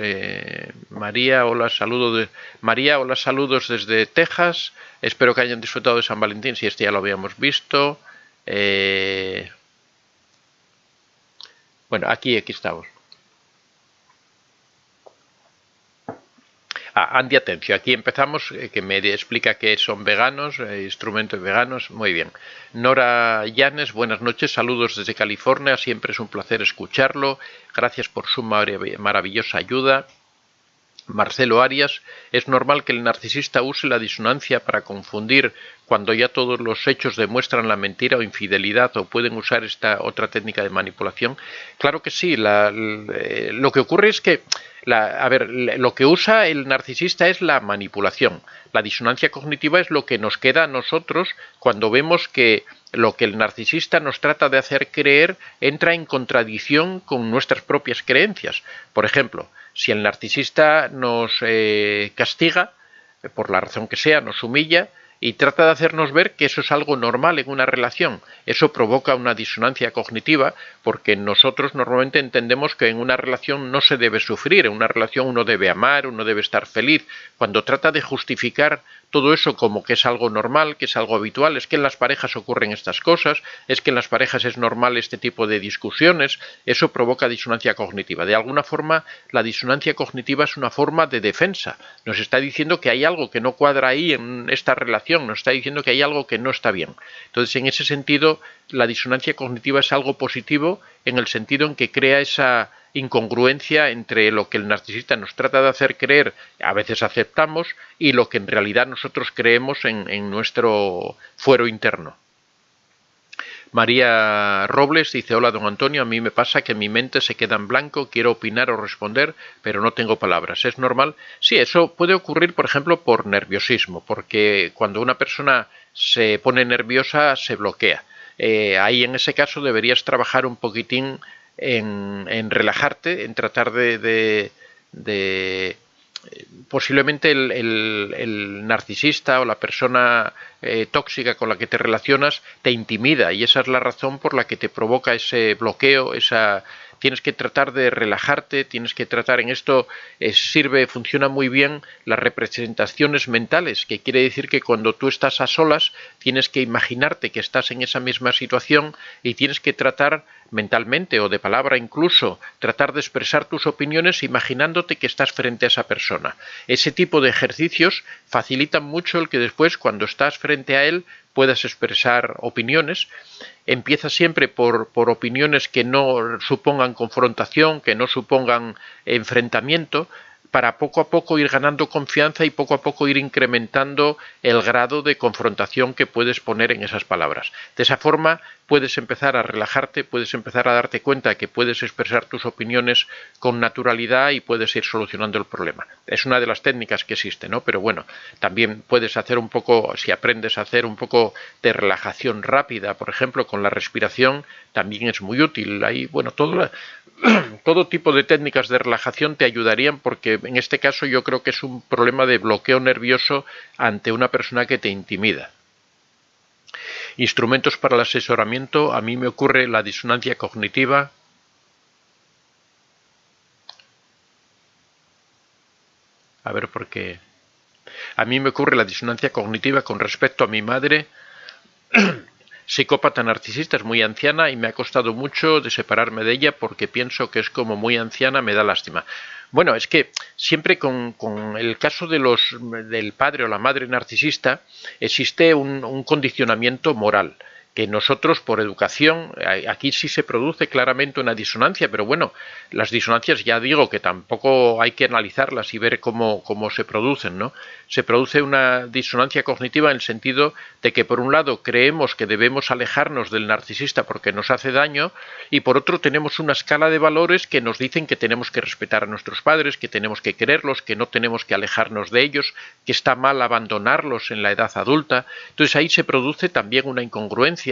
María, hola, saludos desde Texas. Espero que hayan disfrutado de San Valentín, si este ya lo habíamos visto. Bueno, aquí estamos. Andy Atencio, aquí empezamos, que me explica que son veganos, instrumentos veganos, muy bien. Nora Llanes, buenas noches, saludos desde California, siempre es un placer escucharlo, gracias por su maravillosa ayuda. Marcelo Arias, es normal que el narcisista use la disonancia para confundir cuando ya todos los hechos demuestran la mentira o infidelidad, o pueden usar esta otra técnica de manipulación. Claro que sí, lo que ocurre es que lo que usa el narcisista es la manipulación. La disonancia cognitiva es lo que nos queda a nosotros cuando vemos que lo que el narcisista nos trata de hacer creer entra en contradicción con nuestras propias creencias. Por ejemplo, si el narcisista nos castiga, por la razón que sea, nos humilla, y trata de hacernos ver que eso es algo normal en una relación. Eso provoca una disonancia cognitiva porque nosotros normalmente entendemos que en una relación no se debe sufrir, en una relación uno debe amar, uno debe estar feliz. Cuando trata de justificar todo eso como que es algo normal, que es algo habitual, es que en las parejas ocurren estas cosas, es que en las parejas es normal este tipo de discusiones, eso provoca disonancia cognitiva. De alguna forma, la disonancia cognitiva es una forma de defensa. Nos está diciendo que hay algo que no cuadra ahí en esta relación, nos está diciendo que hay algo que no está bien. Entonces, en ese sentido, la disonancia cognitiva es algo positivo en el sentido en que crea esa incongruencia entre lo que el narcisista nos trata de hacer creer, a veces aceptamos, y lo que en realidad nosotros creemos en nuestro fuero interno. María Robles dice, hola don Antonio, a mí me pasa que mi mente se queda en blanco, quiero opinar o responder, pero no tengo palabras. ¿Es normal? Sí, eso puede ocurrir, por ejemplo, por nerviosismo, porque cuando una persona se pone nerviosa se bloquea. Ahí en ese caso deberías trabajar un poquitín en relajarte, en tratar de posiblemente el narcisista o la persona tóxica con la que te relacionas te intimida y esa es la razón por la que te provoca ese bloqueo, tienes que tratar de relajarte, tienes que tratar en esto, funciona muy bien las representaciones mentales, que quiere decir que cuando tú estás a solas tienes que imaginarte que estás en esa misma situación y tienes que tratar mentalmente o de palabra incluso, tratar de expresar tus opiniones imaginándote que estás frente a esa persona. Ese tipo de ejercicios facilitan mucho el que después cuando estás frente a él puedas expresar opiniones. Empieza siempre por opiniones que no supongan confrontación, que no supongan enfrentamiento, para poco a poco ir ganando confianza y poco a poco ir incrementando el grado de confrontación que puedes poner en esas palabras. De esa forma puedes empezar a relajarte, puedes empezar a darte cuenta que puedes expresar tus opiniones con naturalidad y puedes ir solucionando el problema. Es una de las técnicas que existe, ¿no? Pero bueno, también puedes hacer un poco, si aprendes a hacer un poco de relajación rápida, por ejemplo, con la respiración, también es muy útil. Ahí, bueno, todo tipo de técnicas de relajación te ayudarían porque en este caso yo creo que es un problema de bloqueo nervioso ante una persona que te intimida. Instrumentos para el asesoramiento, a mí me ocurre la disonancia cognitiva. A ver por qué. A mí me ocurre la disonancia cognitiva con respecto a mi madre, psicópata narcisista, es muy anciana y me ha costado mucho de separarme de ella porque pienso que es como muy anciana, me da lástima. Bueno, es que siempre con el caso del padre o la madre narcisista existe un condicionamiento moral que nosotros por educación, aquí sí se produce claramente una disonancia, pero bueno, las disonancias ya digo que tampoco hay que analizarlas y ver cómo se producen, ¿no? Se produce una disonancia cognitiva en el sentido de que por un lado creemos que debemos alejarnos del narcisista porque nos hace daño y por otro tenemos una escala de valores que nos dicen que tenemos que respetar a nuestros padres, que tenemos que quererlos, que no tenemos que alejarnos de ellos, que está mal abandonarlos en la edad adulta. Entonces ahí se produce también una incongruencia.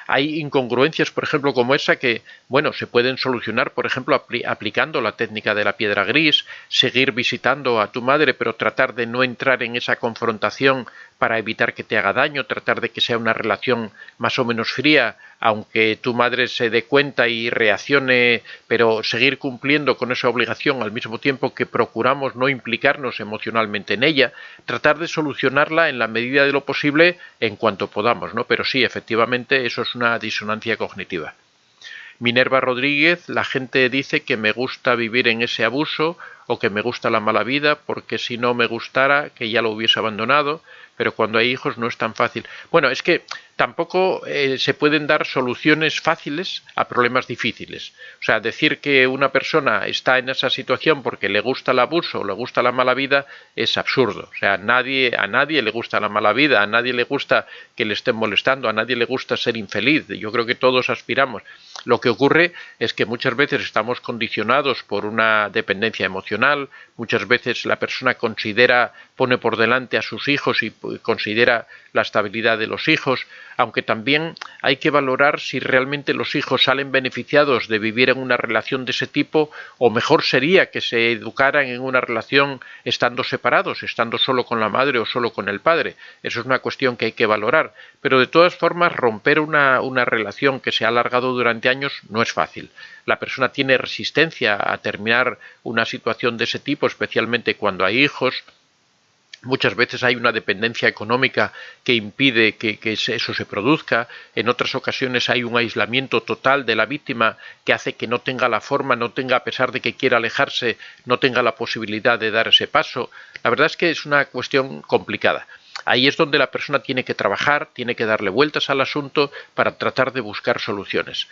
Hay incongruencias, por ejemplo, como esa que, bueno, se pueden solucionar, por ejemplo, aplicando la técnica de la piedra gris, seguir visitando a tu madre, pero tratar de no entrar en esa confrontación para evitar que te haga daño, tratar de que sea una relación más o menos fría, aunque tu madre se dé cuenta y reaccione, pero seguir cumpliendo con esa obligación al mismo tiempo que procuramos no implicarnos emocionalmente en ella, tratar de solucionarla en la medida de lo posible en cuanto podamos, ¿no? Pero sí, efectivamente, eso es una disonancia cognitiva. Minerva Rodríguez, la gente dice que me gusta vivir en ese abuso o que me gusta la mala vida, porque si no me gustara, que ya lo hubiese abandonado, pero cuando hay hijos no es tan fácil. Bueno, es que tampoco se pueden dar soluciones fáciles a problemas difíciles. O sea, decir que una persona está en esa situación porque le gusta el abuso o le gusta la mala vida es absurdo. O sea, a nadie le gusta la mala vida, a nadie le gusta que le estén molestando, a nadie le gusta ser infeliz. Yo creo que todos aspiramos. Lo que ocurre es que muchas veces estamos condicionados por una dependencia emocional, muchas veces la persona pone por delante a sus hijos y considera la estabilidad de los hijos, aunque también hay que valorar si realmente los hijos salen beneficiados de vivir en una relación de ese tipo, o mejor sería que se educaran en una relación estando separados, estando solo con la madre o solo con el padre. Eso es una cuestión que hay que valorar, pero de todas formas romper una relación que se ha alargado durante años no es fácil. La persona tiene resistencia a terminar una situación de ese tipo, especialmente cuando hay hijos. Muchas veces hay una dependencia económica que impide que eso se produzca. En otras ocasiones hay un aislamiento total de la víctima que hace que no tenga la forma, no tenga, a pesar de que quiera alejarse, no tenga la posibilidad de dar ese paso. La verdad es que es una cuestión complicada. Ahí es donde la persona tiene que trabajar, tiene que darle vueltas al asunto para tratar de buscar soluciones.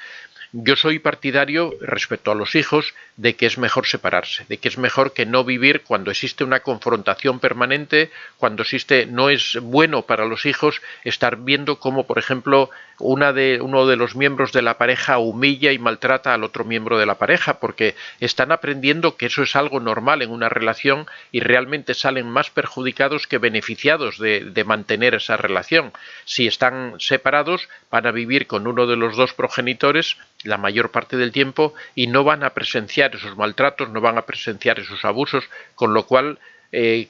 Yo soy partidario, respecto a los hijos, de que es mejor separarse, de que es mejor que no vivir cuando existe una confrontación permanente, cuando no es bueno para los hijos estar viendo cómo, por ejemplo, uno de los miembros de la pareja humilla y maltrata al otro miembro de la pareja, porque están aprendiendo que eso es algo normal en una relación y realmente salen más perjudicados que beneficiados de mantener esa relación. Si están separados, van a vivir con uno de los dos progenitores la mayor parte del tiempo y no van a presenciar esos maltratos, no van a presenciar esos abusos, con lo cual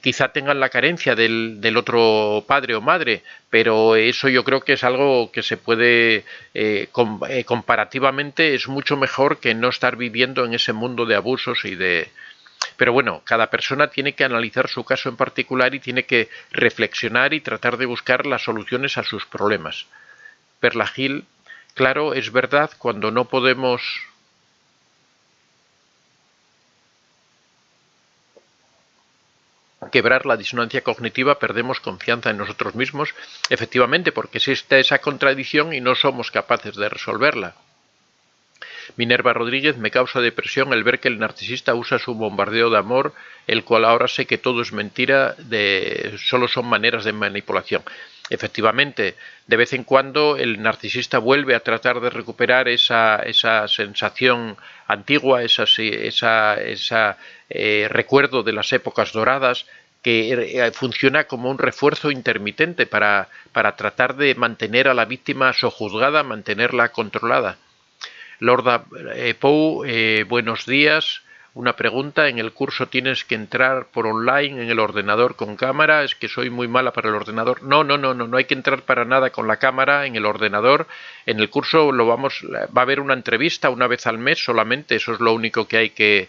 quizá tengan la carencia del otro padre o madre, pero eso yo creo que es algo que se puede, comparativamente, es mucho mejor que no estar viviendo en ese mundo de abusos Pero bueno, cada persona tiene que analizar su caso en particular y tiene que reflexionar y tratar de buscar las soluciones a sus problemas. Perla Gil, claro, es verdad, cuando no podemos quebrar la disonancia cognitiva, perdemos confianza en nosotros mismos, efectivamente, porque existe esa contradicción y no somos capaces de resolverla. Minerva Rodríguez, me causa depresión el ver que el narcisista usa su bombardeo de amor, el cual ahora sé que todo es mentira, solo son maneras de manipulación. Efectivamente, de vez en cuando el narcisista vuelve a tratar de recuperar esa sensación antigua, ese recuerdo de las épocas doradas, que funciona como un refuerzo intermitente para tratar de mantener a la víctima sojuzgada, mantenerla controlada. Lorda Pou, buenos días. Una pregunta, ¿en el curso tienes que entrar por online en el ordenador con cámara? Es que soy muy mala para el ordenador. No hay que entrar para nada con la cámara en el ordenador. En el curso va a haber una entrevista una vez al mes solamente, eso es lo único que hay que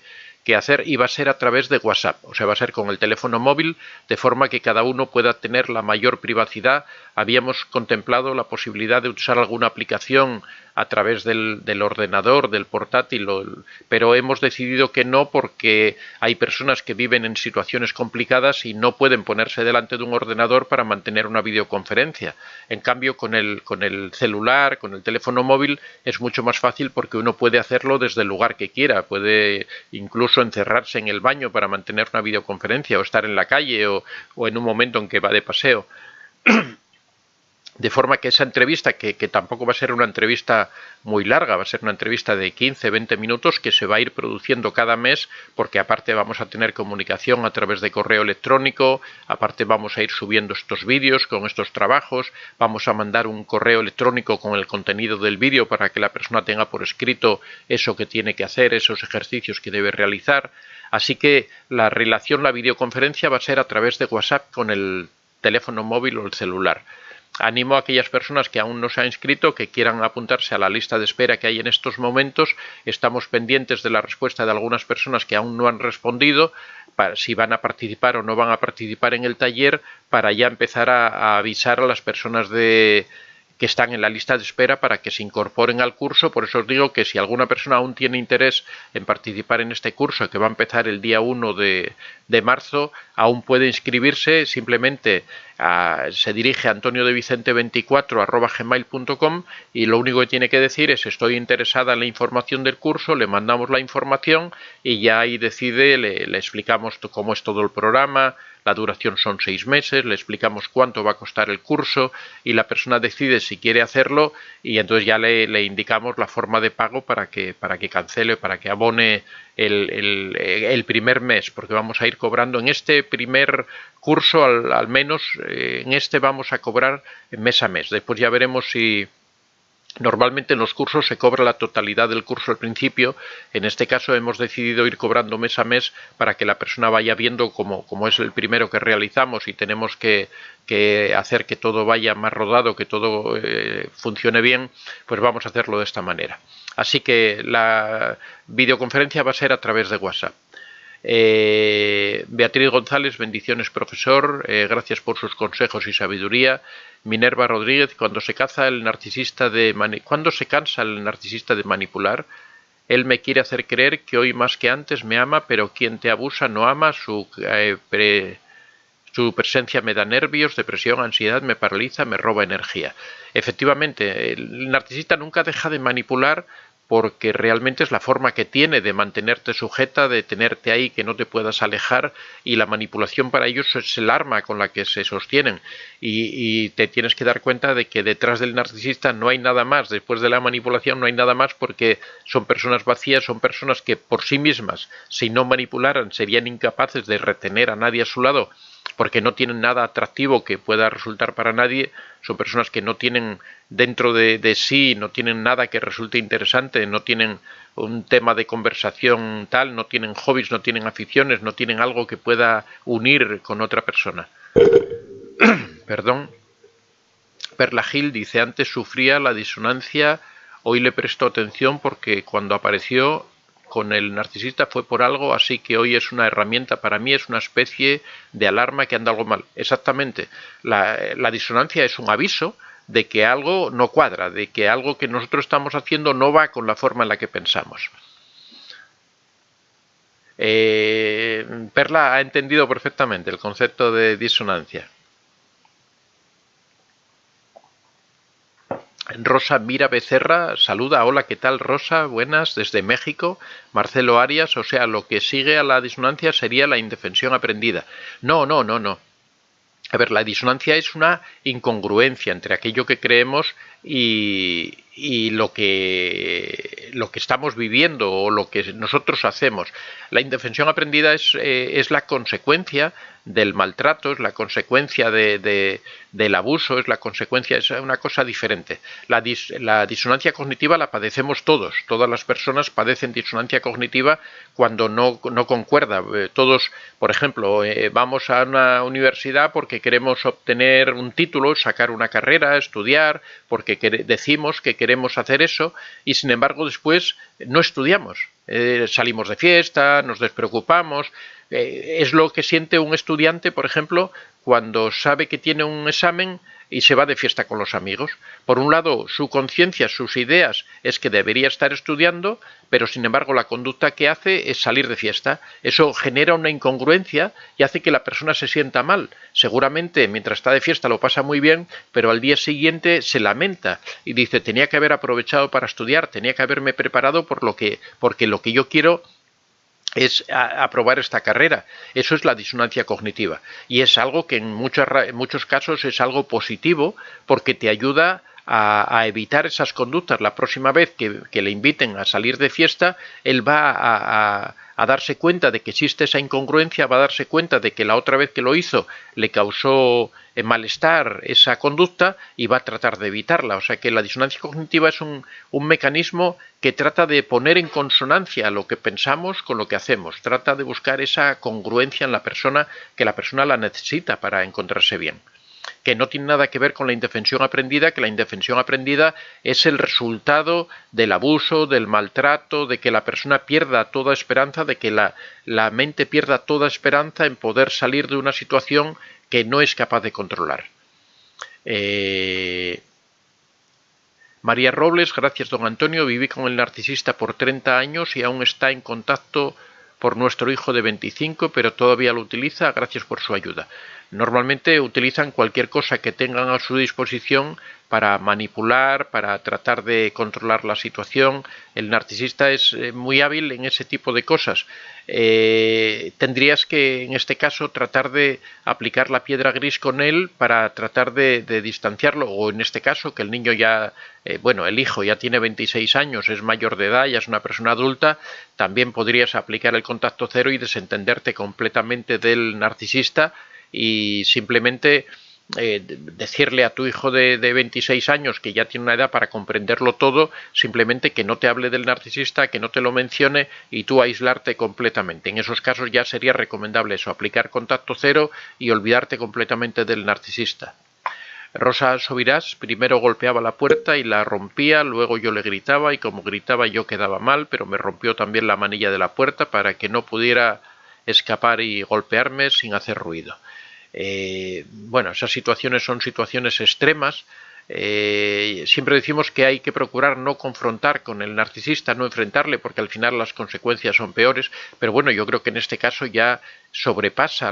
hacer, y va a ser a través de WhatsApp, o sea, va a ser con el teléfono móvil, de forma que cada uno pueda tener la mayor privacidad. Habíamos contemplado la posibilidad de usar alguna aplicación a través del ordenador, del portátil, pero hemos decidido que no, porque hay personas que viven en situaciones complicadas y no pueden ponerse delante de un ordenador para mantener una videoconferencia. En cambio, con el celular, con el teléfono móvil, es mucho más fácil porque uno puede hacerlo desde el lugar que quiera, puede incluso encerrarse en el baño para mantener una videoconferencia, o estar en la calle o en un momento en que va de paseo. De forma que esa entrevista, que tampoco va a ser una entrevista muy larga, va a ser una entrevista de 15-20 minutos que se va a ir produciendo cada mes, porque aparte vamos a tener comunicación a través de correo electrónico, aparte vamos a ir subiendo estos vídeos con estos trabajos, vamos a mandar un correo electrónico con el contenido del vídeo para que la persona tenga por escrito eso que tiene que hacer, esos ejercicios que debe realizar. Así que la videoconferencia va a ser a través de WhatsApp con el teléfono móvil o el celular. Animo a aquellas personas que aún no se han inscrito, que quieran apuntarse a la lista de espera que hay en estos momentos. Estamos pendientes de la respuesta de algunas personas que aún no han respondido, para si van a participar o no van a participar en el taller, para ya empezar a avisar a las personas que que están en la lista de espera para que se incorporen al curso. Por eso os digo que si alguna persona aún tiene interés en participar en este curso, que va a empezar el día 1 de marzo, aún puede inscribirse. Simplemente se dirige a antoniodevicente24@gmail.com y lo único que tiene que decir es: estoy interesada en la información del curso, le mandamos la información y ya ahí decide, le explicamos cómo es todo el programa. La duración son 6 meses, le explicamos cuánto va a costar el curso y la persona decide si quiere hacerlo, y entonces ya le indicamos la forma de pago para que cancele, para que abone el primer mes, porque vamos a ir cobrando en este primer curso, al menos en este vamos a cobrar mes a mes. Después ya veremos si... Normalmente en los cursos se cobra la totalidad del curso al principio. En este caso hemos decidido ir cobrando mes a mes para que la persona vaya viendo, como es el primero que realizamos y tenemos que hacer que todo vaya más rodado, que todo funcione bien, pues vamos a hacerlo de esta manera. Así que la videoconferencia va a ser a través de WhatsApp. Beatriz González, bendiciones profesor, gracias por sus consejos y sabiduría. Minerva Rodríguez, cuando se cansa el narcisista de manipular, él me quiere hacer creer que hoy más que antes me ama, pero quien te abusa no ama, su presencia me da nervios, depresión, ansiedad, me paraliza, me roba energía. Efectivamente, el narcisista nunca deja de manipular, porque realmente es la forma que tiene de mantenerte sujeta, de tenerte ahí, que no te puedas alejar, y la manipulación para ellos es el arma con la que se sostienen. Y te tienes que dar cuenta de que detrás del narcisista no hay nada más, después de la manipulación no hay nada más, porque son personas vacías, son personas que por sí mismas, si no manipularan, serían incapaces de retener a nadie a su lado, porque no tienen nada atractivo que pueda resultar para nadie. Son personas que no tienen dentro de sí, no tienen nada que resulte interesante, no tienen un tema de conversación tal, no tienen hobbies, no tienen aficiones, no tienen algo que pueda unir con otra persona. Perdón. Perla Gil dice: antes sufría la disonancia, hoy le presto atención porque cuando apareció con el narcisista fue por algo, así que hoy es una herramienta para mí, es una especie de alarma que anda algo mal. Exactamente, la disonancia es un aviso de que algo no cuadra, de que algo que nosotros estamos haciendo no va con la forma en la que pensamos. Perla ha entendido perfectamente el concepto de disonancia. Rosa Mira Becerra saluda: hola, ¿qué tal Rosa? Buenas, desde México. Marcelo Arias, o sea, lo que sigue a la disonancia sería la indefensión aprendida. No. A ver, la disonancia es una incongruencia entre aquello que creemos y lo que estamos viviendo o lo que nosotros hacemos. La indefensión aprendida es la consecuencia del maltrato, es la consecuencia del abuso, es la consecuencia, es una cosa diferente. La disonancia cognitiva la padecemos todos. Todas las personas padecen disonancia cognitiva cuando no concuerda. Todos, por ejemplo, vamos a una universidad porque queremos obtener un título, sacar una carrera, estudiar, porque decimos que queremos hacer eso, y sin embargo después no estudiamos. Salimos de fiesta, nos despreocupamos. Es lo que siente un estudiante, por ejemplo, cuando sabe que tiene un examen y se va de fiesta con los amigos. Por un lado, su conciencia, sus ideas es que debería estar estudiando, pero sin embargo la conducta que hace es salir de fiesta. Eso genera una incongruencia y hace que la persona se sienta mal. Seguramente mientras está de fiesta lo pasa muy bien, pero al día siguiente se lamenta y dice: tenía que haber aprovechado para estudiar, tenía que haberme preparado porque lo que yo quiero es aprobar esta carrera. Eso es la disonancia cognitiva, y es algo que en muchos casos es algo positivo, porque te ayuda a evitar esas conductas. La próxima vez que le inviten a salir de fiesta, él va a darse cuenta de que existe esa incongruencia, va a darse cuenta de que la otra vez que lo hizo le causó malestar esa conducta y va a tratar de evitarla. O sea que la disonancia cognitiva es un mecanismo que trata de poner en consonancia lo que pensamos con lo que hacemos, trata de buscar esa congruencia en la persona, que la persona la necesita para encontrarse bien, que no tiene nada que ver con la indefensión aprendida, que la indefensión aprendida es el resultado del abuso, del maltrato, de que la persona pierda toda esperanza, de que la mente pierda toda esperanza en poder salir de una situación que no es capaz de controlar. María Robles, gracias don Antonio, viví con el narcisista por 30 años y aún está en contacto por nuestro hijo de 25, pero todavía lo utiliza, gracias por su ayuda. Normalmente utilizan cualquier cosa que tengan a su disposición para manipular, para tratar de controlar la situación. El narcisista es muy hábil en ese tipo de cosas. Tendrías que, en este caso, tratar de aplicar la piedra gris con él para tratar de distanciarlo, o en este caso, que el niño ya, bueno, el hijo ya tiene 26 años, es mayor de edad, ya es una persona adulta, también podrías aplicar el contacto cero y desentenderte completamente del narcisista y simplemente decirle a tu hijo de 26 años, que ya tiene una edad para comprenderlo todo, simplemente que no te hable del narcisista, que no te lo mencione y tú aislarte completamente. En esos casos ya sería recomendable eso, aplicar contacto cero y olvidarte completamente del narcisista. Rosa Sobirás primero golpeaba la puerta y la rompía, luego yo le gritaba y como gritaba yo quedaba mal, pero me rompió también la manilla de la puerta para que no pudiera escapar y golpearme sin hacer ruido. Bueno, esas situaciones son situaciones extremas. Siempre decimos que hay que procurar no confrontar con el narcisista, no enfrentarle, porque al final las consecuencias son peores, pero bueno, yo creo que en este caso ya sobrepasa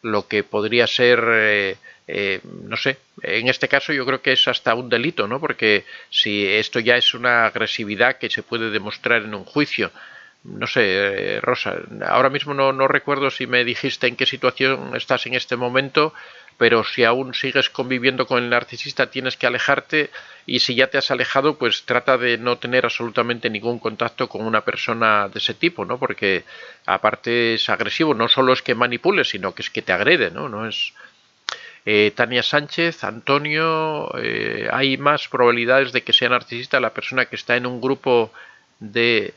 lo que podría ser, no sé, en este caso yo creo que es hasta un delito, ¿no? Porque si esto ya es una agresividad que se puede demostrar en un juicio. No sé, Rosa, ahora mismo no recuerdo si me dijiste en qué situación estás en este momento, pero si aún sigues conviviendo con el narcisista tienes que alejarte y si ya te has alejado, pues trata de no tener absolutamente ningún contacto con una persona de ese tipo, ¿no? Porque aparte es agresivo, no solo es que manipule, sino que es que te agrede, ¿no? No es... Tania Sánchez, Antonio, hay más probabilidades de que sea narcisista la persona que está en un grupo de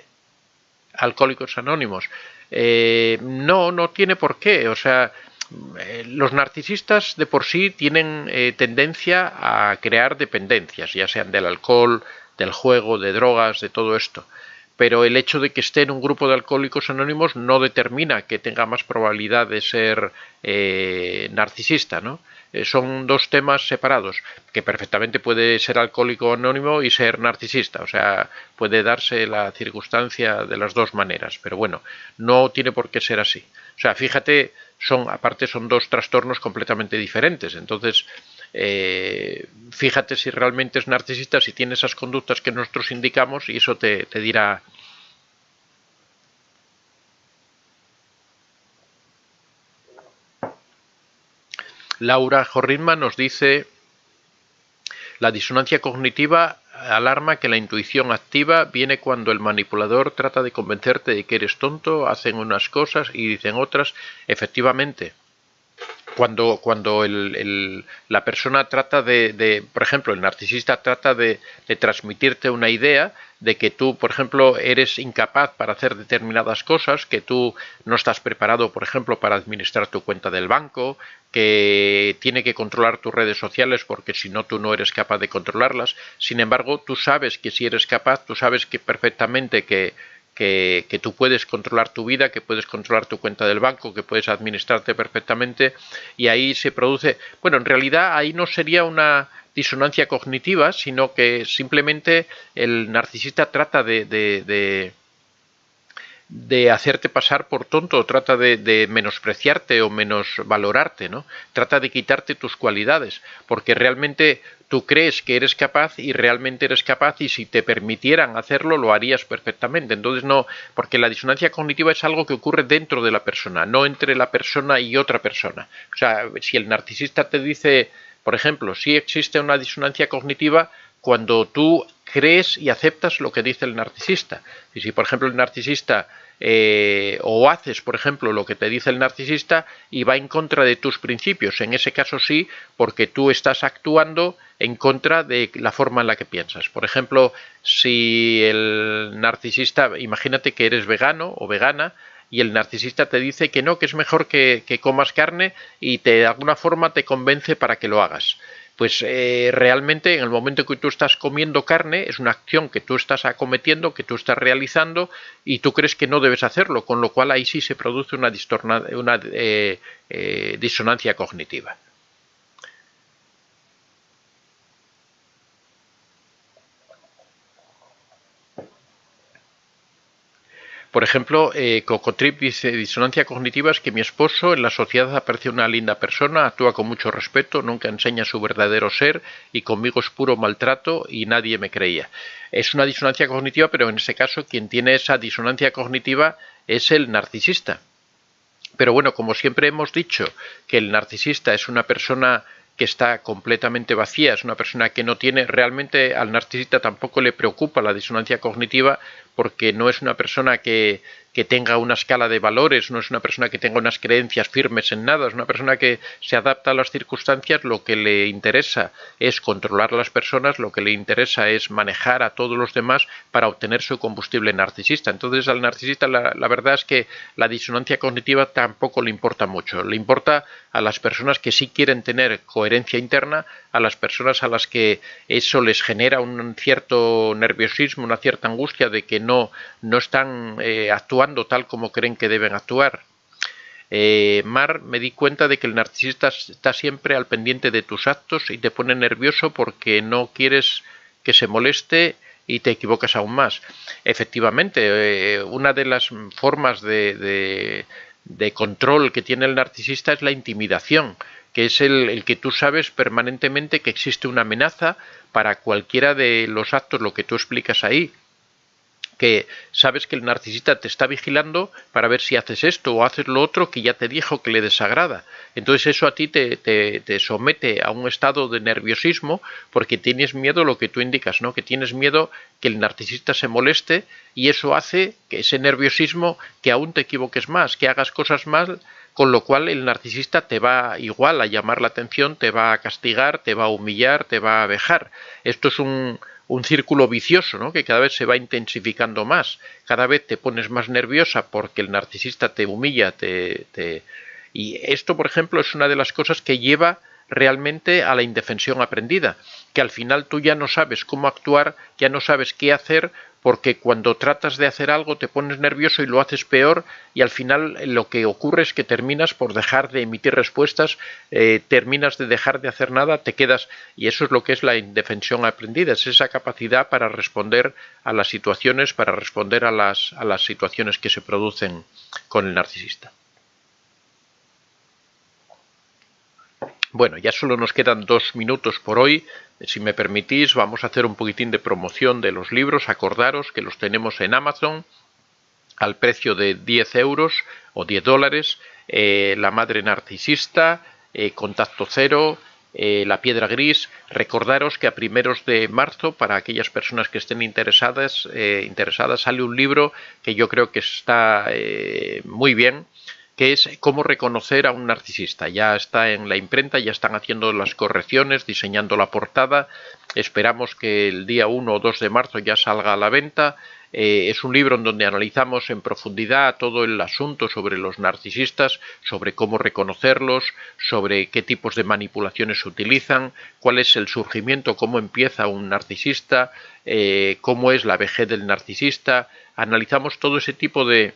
Alcohólicos Anónimos. No tiene por qué. O sea, los narcisistas de por sí tienen tendencia a crear dependencias, ya sean del alcohol, del juego, de drogas, de todo esto. Pero el hecho de que esté en un grupo de alcohólicos anónimos no determina que tenga más probabilidad de ser narcisista, ¿no? Son dos temas separados, que perfectamente puede ser alcohólico anónimo y ser narcisista, o sea, puede darse la circunstancia de las dos maneras, pero bueno, no tiene por qué ser así. O sea, fíjate, aparte son dos trastornos completamente diferentes, entonces fíjate si realmente es narcisista, si tiene esas conductas que nosotros indicamos y eso te dirá. Laura Jorrinma nos dice: la disonancia cognitiva alarma que la intuición activa viene cuando el manipulador trata de convencerte de que eres tonto, hacen unas cosas y dicen otras. Efectivamente, cuando la persona trata por ejemplo, el narcisista trata de transmitirte una idea de que tú, por ejemplo, eres incapaz para hacer determinadas cosas, que tú no estás preparado, por ejemplo, para administrar tu cuenta del banco, que tiene que controlar tus redes sociales porque si no tú no eres capaz de controlarlas. Sin embargo, tú sabes que si eres capaz, tú sabes que perfectamente que tú puedes controlar tu vida, que puedes controlar tu cuenta del banco, que puedes administrarte perfectamente y ahí se produce, bueno, en realidad ahí no sería una disonancia cognitiva, sino que simplemente el narcisista trata de hacerte pasar por tonto, trata de menospreciarte o menosvalorarte, ¿no? Trata de quitarte tus cualidades, porque realmente tú crees que eres capaz y realmente eres capaz y si te permitieran hacerlo lo harías perfectamente. Entonces no, porque la disonancia cognitiva es algo que ocurre dentro de la persona, no entre la persona y otra persona. O sea, si el narcisista te dice, por ejemplo, si existe una disonancia cognitiva cuando tú crees y aceptas lo que dice el narcisista. Y si, por ejemplo, el narcisista o haces, por ejemplo, lo que te dice el narcisista y va en contra de tus principios, en ese caso sí, porque tú estás actuando en contra de la forma en la que piensas. Por ejemplo, si el narcisista, imagínate que eres vegano o vegana, y el narcisista te dice que no, que es mejor que comas carne y de alguna forma te convence para que lo hagas. Pues realmente en el momento que tú estás comiendo carne es una acción que tú estás acometiendo, que tú estás realizando y tú crees que no debes hacerlo, con lo cual ahí sí se produce una disonancia cognitiva. Por ejemplo, Cocotrip dice, disonancia cognitiva es que mi esposo en la sociedad aparece una linda persona, actúa con mucho respeto, nunca enseña su verdadero ser y conmigo es puro maltrato y nadie me creía. Es una disonancia cognitiva, pero en ese caso quien tiene esa disonancia cognitiva es el narcisista. Pero bueno, como siempre hemos dicho que el narcisista es una persona que está completamente vacía, es una persona que no tiene, realmente al narcisista tampoco le preocupa la disonancia cognitiva porque no es una persona que tenga una escala de valores, no es una persona que tenga unas creencias firmes en nada, es una persona que se adapta a las circunstancias, lo que le interesa es controlar a las personas, lo que le interesa es manejar a todos los demás para obtener su combustible narcisista. Entonces al narcisista la verdad es que la disonancia cognitiva tampoco le importa mucho, le importa a las personas que sí quieren tener coherencia interna, a las personas a las que eso les genera un cierto nerviosismo, una cierta angustia de que no están actuando tal como creen que deben actuar. Mar, me di cuenta de que el narcisista está siempre al pendiente de tus actos y te pone nervioso porque no quieres que se moleste y te equivocas aún más. Efectivamente, una de las formas de control que tiene el narcisista es la intimidación, que es el que tú sabes permanentemente que existe una amenaza para cualquiera de los actos, lo que tú explicas ahí, que sabes que el narcisista te está vigilando para ver si haces esto o haces lo otro que ya te dijo que le desagrada. Entonces eso a ti te somete a un estado de nerviosismo porque tienes miedo, lo que tú indicas, ¿no? Que tienes miedo que el narcisista se moleste y eso hace que ese nerviosismo, que aún te equivoques más, que hagas cosas mal, con lo cual el narcisista te va igual a llamar la atención, te va a castigar, te va a humillar, te va a vejar. Esto es un círculo vicioso, ¿no? Que cada vez se va intensificando más. Cada vez te pones más nerviosa porque el narcisista te humilla, y esto, por ejemplo, es una de las cosas que lleva realmente a la indefensión aprendida, que al final tú ya no sabes cómo actuar, ya no sabes qué hacer, porque cuando tratas de hacer algo te pones nervioso y lo haces peor y al final lo que ocurre es que terminas por dejar de emitir respuestas, terminas de dejar de hacer nada, te quedas, y eso es lo que es la indefensión aprendida, es esa capacidad para responder a las situaciones, para responder a las situaciones que se producen con el narcisista. Bueno, ya solo nos quedan 2 minutos por hoy. Si me permitís, vamos a hacer un poquitín de promoción de los libros. Acordaros que los tenemos en Amazon al precio de 10 euros o 10 dólares. La madre narcisista, Contacto Cero, La piedra gris. Recordaros que a primeros de marzo, para aquellas personas que estén interesadas, sale un libro que yo creo que está muy bien, que es cómo reconocer a un narcisista. Ya está en la imprenta, ya están haciendo las correcciones, diseñando la portada. Esperamos que el día 1 o 2 de marzo ya salga a la venta. Es un libro en donde analizamos en profundidad todo el asunto sobre los narcisistas, sobre cómo reconocerlos, sobre qué tipos de manipulaciones se utilizan, cuál es el surgimiento, cómo empieza un narcisista, cómo es la vejez del narcisista. Analizamos todo ese tipo de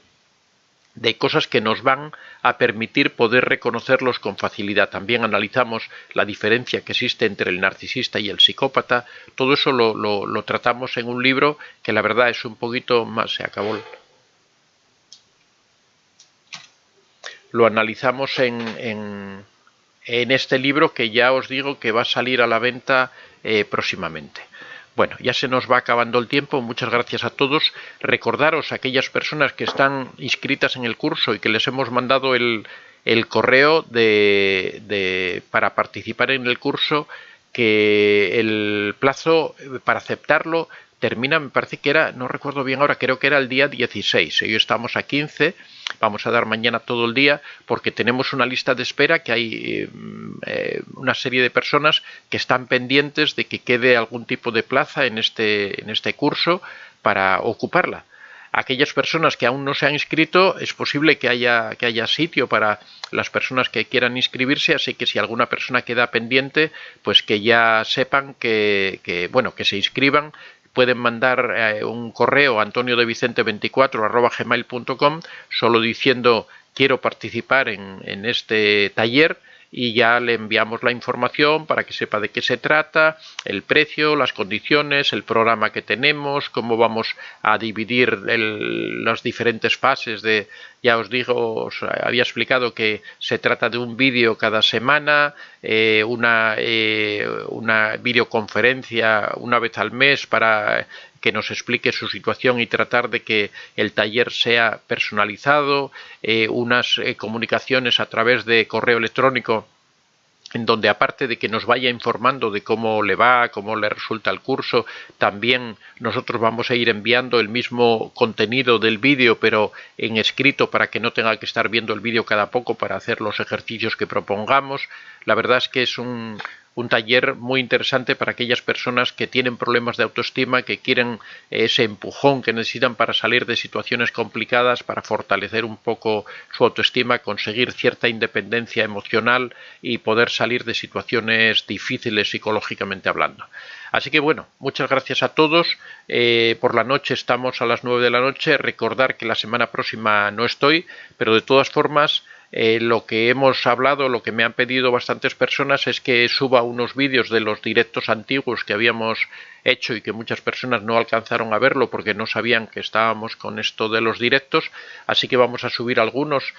cosas que nos van a permitir poder reconocerlos con facilidad. También analizamos la diferencia que existe entre el narcisista y el psicópata. Todo eso lo tratamos en un libro que la verdad es un poquito más... Se acabó. Lo analizamos en este libro que ya os digo que va a salir a la venta próximamente. Bueno, ya se nos va acabando el tiempo. Muchas gracias a todos. Recordaros a aquellas personas que están inscritas en el curso y que les hemos mandado el correo para participar en el curso, que el plazo para aceptarlo termina, me parece que era, no recuerdo bien ahora, creo que era el día 16. Hoy estamos a 15. Vamos a dar mañana todo el día porque tenemos una lista de espera, que hay una serie de personas que están pendientes de que quede algún tipo de plaza en este curso para ocuparla. Aquellas personas que aún no se han inscrito, es posible que haya sitio para las personas que quieran inscribirse, así que si alguna persona queda pendiente, pues que ya sepan que se inscriban. Pueden mandar un correo a antoniodevicente24@gmail.com solo diciendo quiero participar en este taller, y ya le enviamos la información para que sepa de qué se trata, el precio, las condiciones, el programa que tenemos, cómo vamos a dividir las diferentes fases de... Ya os digo, os había explicado que se trata de un vídeo cada semana, una videoconferencia una vez al mes para que nos explique su situación y tratar de que el taller sea personalizado, unas comunicaciones a través de correo electrónico en donde aparte de que nos vaya informando de cómo le va, cómo le resulta el curso, también nosotros vamos a ir enviando el mismo contenido del vídeo, pero en escrito para que no tenga que estar viendo el vídeo cada poco para hacer los ejercicios que propongamos. La verdad es que es un taller muy interesante para aquellas personas que tienen problemas de autoestima, que quieren ese empujón que necesitan para salir de situaciones complicadas, para fortalecer un poco su autoestima, conseguir cierta independencia emocional y poder salir de situaciones difíciles psicológicamente hablando. Así que bueno, muchas gracias a todos. Por la noche estamos a las 9 de la noche. Recordar que la semana próxima no estoy, pero de todas formas lo que hemos hablado, lo que me han pedido bastantes personas es que suba unos vídeos de los directos antiguos que habíamos hecho y que muchas personas no alcanzaron a verlo porque no sabían que estábamos con esto de los directos, así que vamos a subir algunos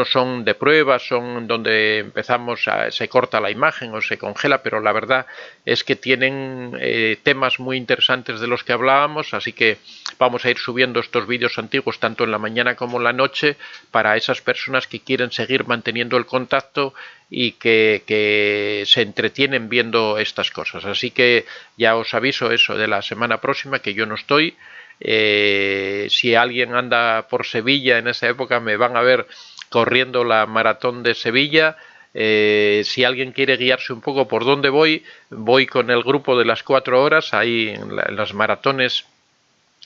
son de prueba, son donde empezamos, se corta la imagen o se congela, pero la verdad es que tienen temas muy interesantes de los que hablábamos, así que vamos a ir subiendo estos vídeos antiguos tanto en la mañana como en la noche para esas personas que quieren seguir manteniendo el contacto y que se entretienen viendo estas cosas. Así que ya os aviso eso de la semana próxima, que yo no estoy. Si alguien anda por Sevilla en esa época me van a ver corriendo la maratón de Sevilla. Si alguien quiere guiarse un poco por dónde voy con el grupo de las 4 horas. Ahí en las maratones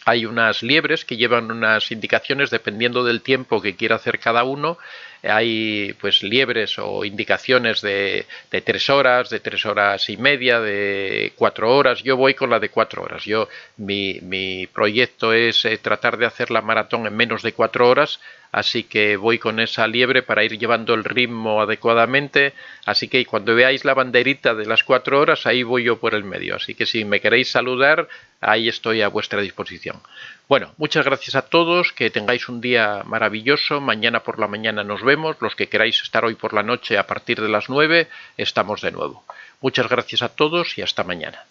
hay unas liebres que llevan unas indicaciones dependiendo del tiempo que quiera hacer cada uno. Hay pues liebres o indicaciones de 3 horas, de 3 horas y media, de 4 horas. Yo voy con la de 4 horas. Mi proyecto es tratar de hacer la maratón en menos de 4 horas. Así que voy con esa liebre para ir llevando el ritmo adecuadamente. Así que cuando veáis la banderita de las 4 horas, ahí voy yo por el medio. Así que si me queréis saludar, ahí estoy a vuestra disposición. Bueno, muchas gracias a todos, que tengáis un día maravilloso. Mañana por la mañana nos vemos. Los que queráis estar hoy por la noche a partir de las 9, estamos de nuevo. Muchas gracias a todos y hasta mañana.